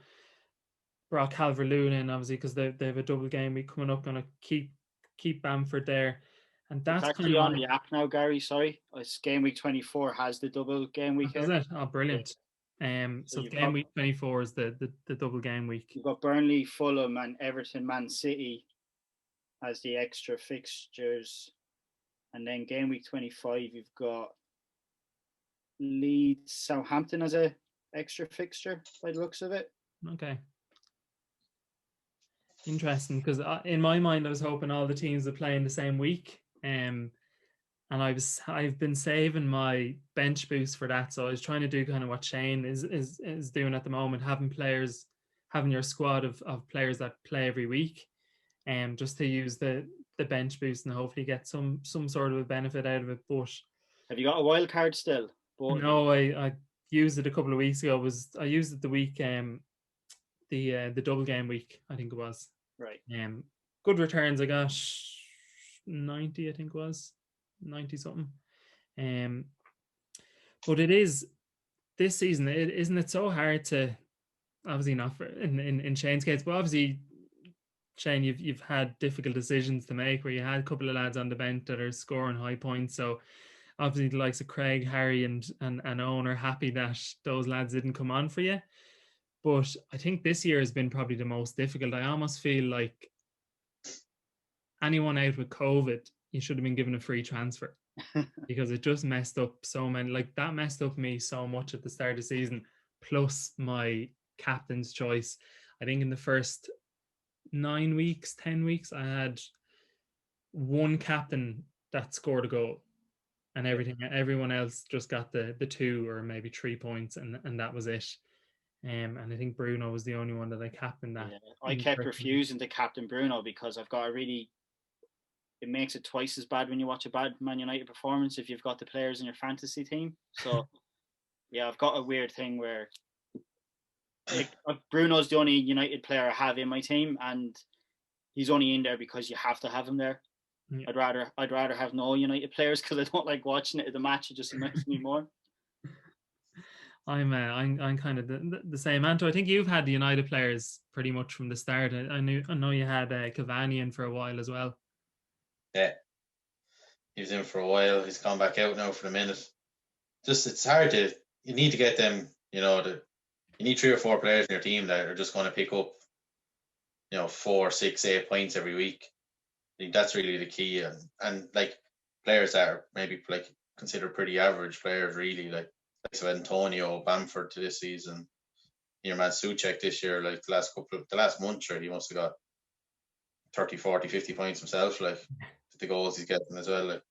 Brought Calvert-Lewin in obviously because they have a double game week coming up. Going to keep Bamford there, and that's actually on the app now, Gary. Sorry, it's game week 24 has the double game week. Is it? Oh, brilliant. So game week 24 is the double game week. You've got Burnley, Fulham, and Everton, Man City as the extra fixtures, and then game week 25 you've got Leeds, Southampton as a extra fixture by the looks of it. Okay. Interesting, because in my mind I was hoping all the teams would play in the same week, and I've been saving my bench boost for that. So I was trying to do kind of what Shane is doing at the moment, having your squad of players that play every week, just to use the bench boost and hopefully get some sort of a benefit out of it. But have you got a wild card still? No, I used it a couple of weeks ago. I used it the week the double game week, I think it was. Right. Good returns. I got 90, I think it was 90 something. But it is this season, isn't it so hard to, obviously not for in Shane's case, but obviously Shane, you've had difficult decisions to make where you had a couple of lads on the bench that are scoring high points. So obviously the likes of Craig, Harry and Owen are happy that those lads didn't come on for you. But I think this year has been probably the most difficult. I almost feel like anyone out with COVID, you should have been given a free transfer because it just messed up so many. Like that messed up me so much at the start of the season. Plus my captain's choice. I think in the first 9 weeks, 10 weeks, I had one captain that scored a goal, and everyone else just got the 2 or maybe 3 points, and that was it. And I think Bruno was the only one that I captained that. Yeah, I kept refusing to captain Bruno because I've got it makes it twice as bad when you watch a bad Man United performance if you've got the players in your fantasy team. So yeah, I've got a weird thing where Bruno's the only United player I have in my team, and he's only in there because you have to have him there. Yeah. I'd rather have no United players because I don't like watching it at the match. It just annoys me more. I'm kind of the same. Anto, I think you've had the United players pretty much from the start. I know you had Cavani in for a while as well. Yeah, he was in for a while. He's gone back out now for a minute. Just it's hard you need to get them. You need 3 or 4 players in your team that are just going to pick up 4, 6, 8 points every week. I think that's really the key, and like players that are maybe like considered pretty average players, really like so Antonio, Bamford to this season. Your man Soucek this year, like the last month, sure, he must have got 30, 40, 50 points himself, like the goals he's getting as well. Like,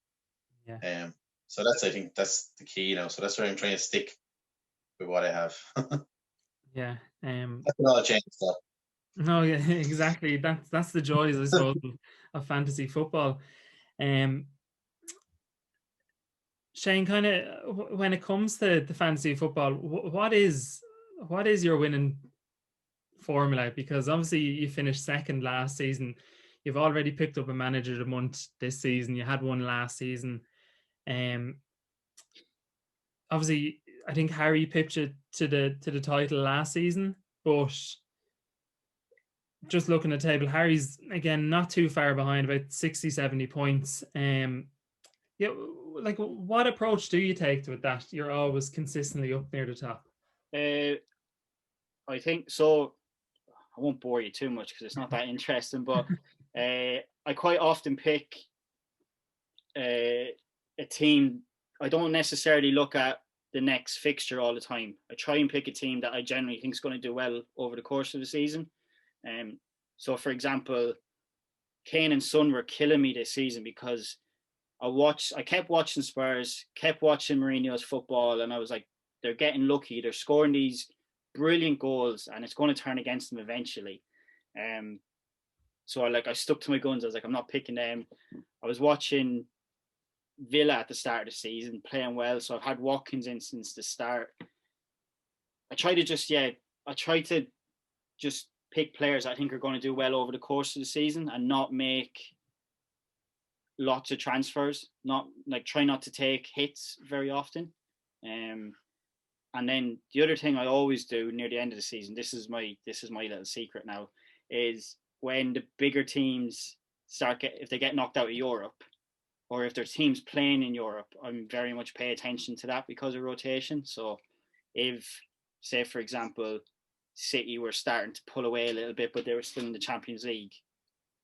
yeah. So I think that's the key now. So that's where I'm trying to stick with what I have. Yeah. That's not a change though. No, yeah, exactly. That's the joys, I suppose, of fantasy football. Shane, kind of when it comes to the fantasy football, what is your winning formula? Because obviously you finished second last season. You've already picked up a manager of the month this season. You had one last season. Obviously, I think Harry pipped you to the title last season, but just looking at the table, Harry's again not too far behind, about 60, 70 points. Yeah, like what approach do you take to it that you're always consistently up near the top? I think so. I won't bore you too much because it's not that interesting, but I quite often pick a team. I don't necessarily look at the next fixture all the time. I try and pick a team that I generally think is going to do well over the course of the season. So, for example, Kane and Son were killing me this season because I kept watching Spurs, kept watching Mourinho's football, and I was like, they're getting lucky. They're scoring these brilliant goals, and it's going to turn against them eventually. So I stuck to my guns. I was like, I'm not picking them. I was watching Villa at the start of the season playing well, so I've had Watkins in since the start. I try to just pick players I think are going to do well over the course of the season and not make lots of transfers, try not to take hits very often. And then the other thing I always do near the end of the season, this is my little secret now, is when the bigger teams if they get knocked out of Europe, or if their team's playing in Europe, I'm very much pay attention to that because of rotation. So if, say for example, City were starting to pull away a little bit, but they were still in the Champions League,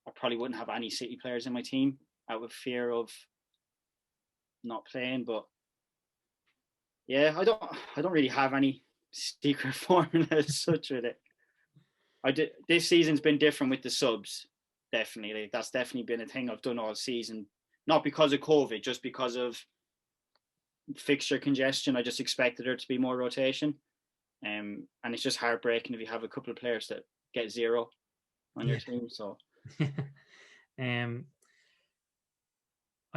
I probably wouldn't have any City players in my team out of fear of not playing. But yeah, I don't really have any secret formula as such with it. This season's been different with the subs. Definitely, that's definitely been a thing I've done all season. Not because of COVID, just because of fixture congestion. I just expected there to be more rotation. And it's just heartbreaking if you have a couple of players that get 0 on your team. So I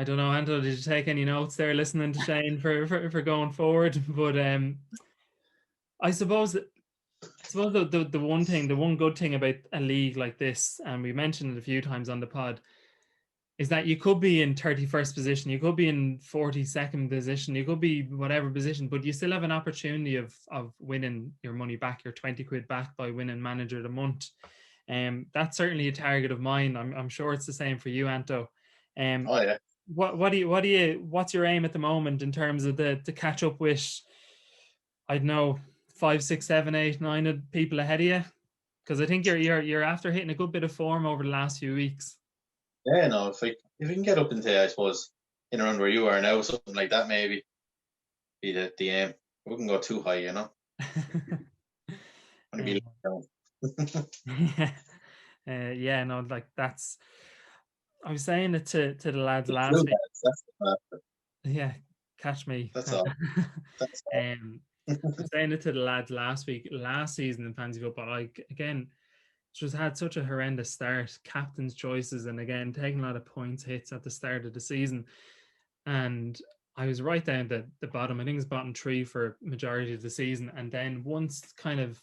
don't know, Anto, did you take any notes there listening to Shane for going forward? But I suppose the one good thing about a league like this, and we mentioned it a few times on the pod, is that you could be in 31st position, you could be in 42nd position, you could be whatever position, but you still have an opportunity of winning your money back, your 20 quid back by winning manager of the month. That's certainly a target of mine. I'm sure it's the same for you, Anto. Oh yeah. What's your aim at the moment in terms of to catch up with, I don't know, 5, 6, 7, 8, 9 people ahead of you? Because I think you're after hitting a good bit of form over the last few weeks. Yeah, no, if we can get up into, I suppose, in around where you are now, something like that, maybe be the aim. We wouldn't go too high, you know. Want to be down. Yeah, no, like that's. I was saying it to the lads last week. That's Yeah, catch me. That's all. That's all. I was saying it to the lads last week. Last season in fantasy football, like again, just had such a horrendous start. Captain's choices, and again taking a lot of points hits at the start of the season, and I was right down the bottom. I think it was bottom 3 for majority of the season, and then once kind of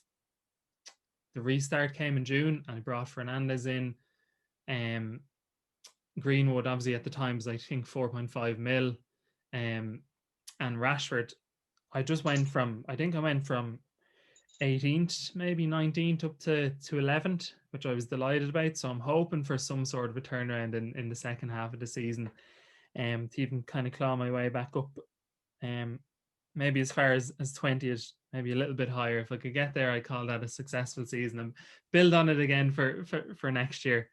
the restart came in June, and I brought Fernandez in. Greenwood obviously at the time was I think 4.5 mil, and Rashford. I went from 18th, maybe 19th up to 11th, which I was delighted about. So I'm hoping for some sort of a turnaround in the second half of the season, to even kind of claw my way back up, maybe as far as 20th, maybe a little bit higher. If I could get there, I call that a successful season and build on it again for next year.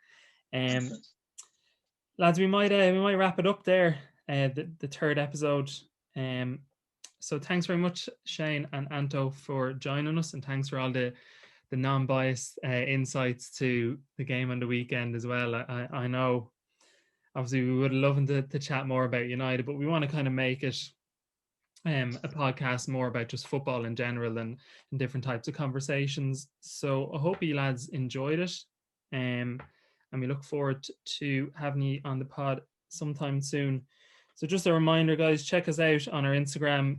Lads, we might wrap it up there. The third episode. So thanks very much, Shane and Anto, for joining us, and thanks for all the non-biased insights to the game on the weekend as well. I know, obviously, we would love to chat more about United, but we want to kind of make it a podcast more about just football in general and different types of conversations. So I hope you lads enjoyed it. And we look forward to having you on the pod sometime soon. So just a reminder, guys, check us out on our Instagram.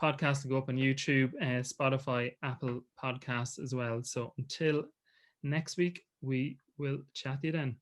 Podcast will go up on YouTube, Spotify, Apple Podcasts as well. So until next week, we will chat to you then.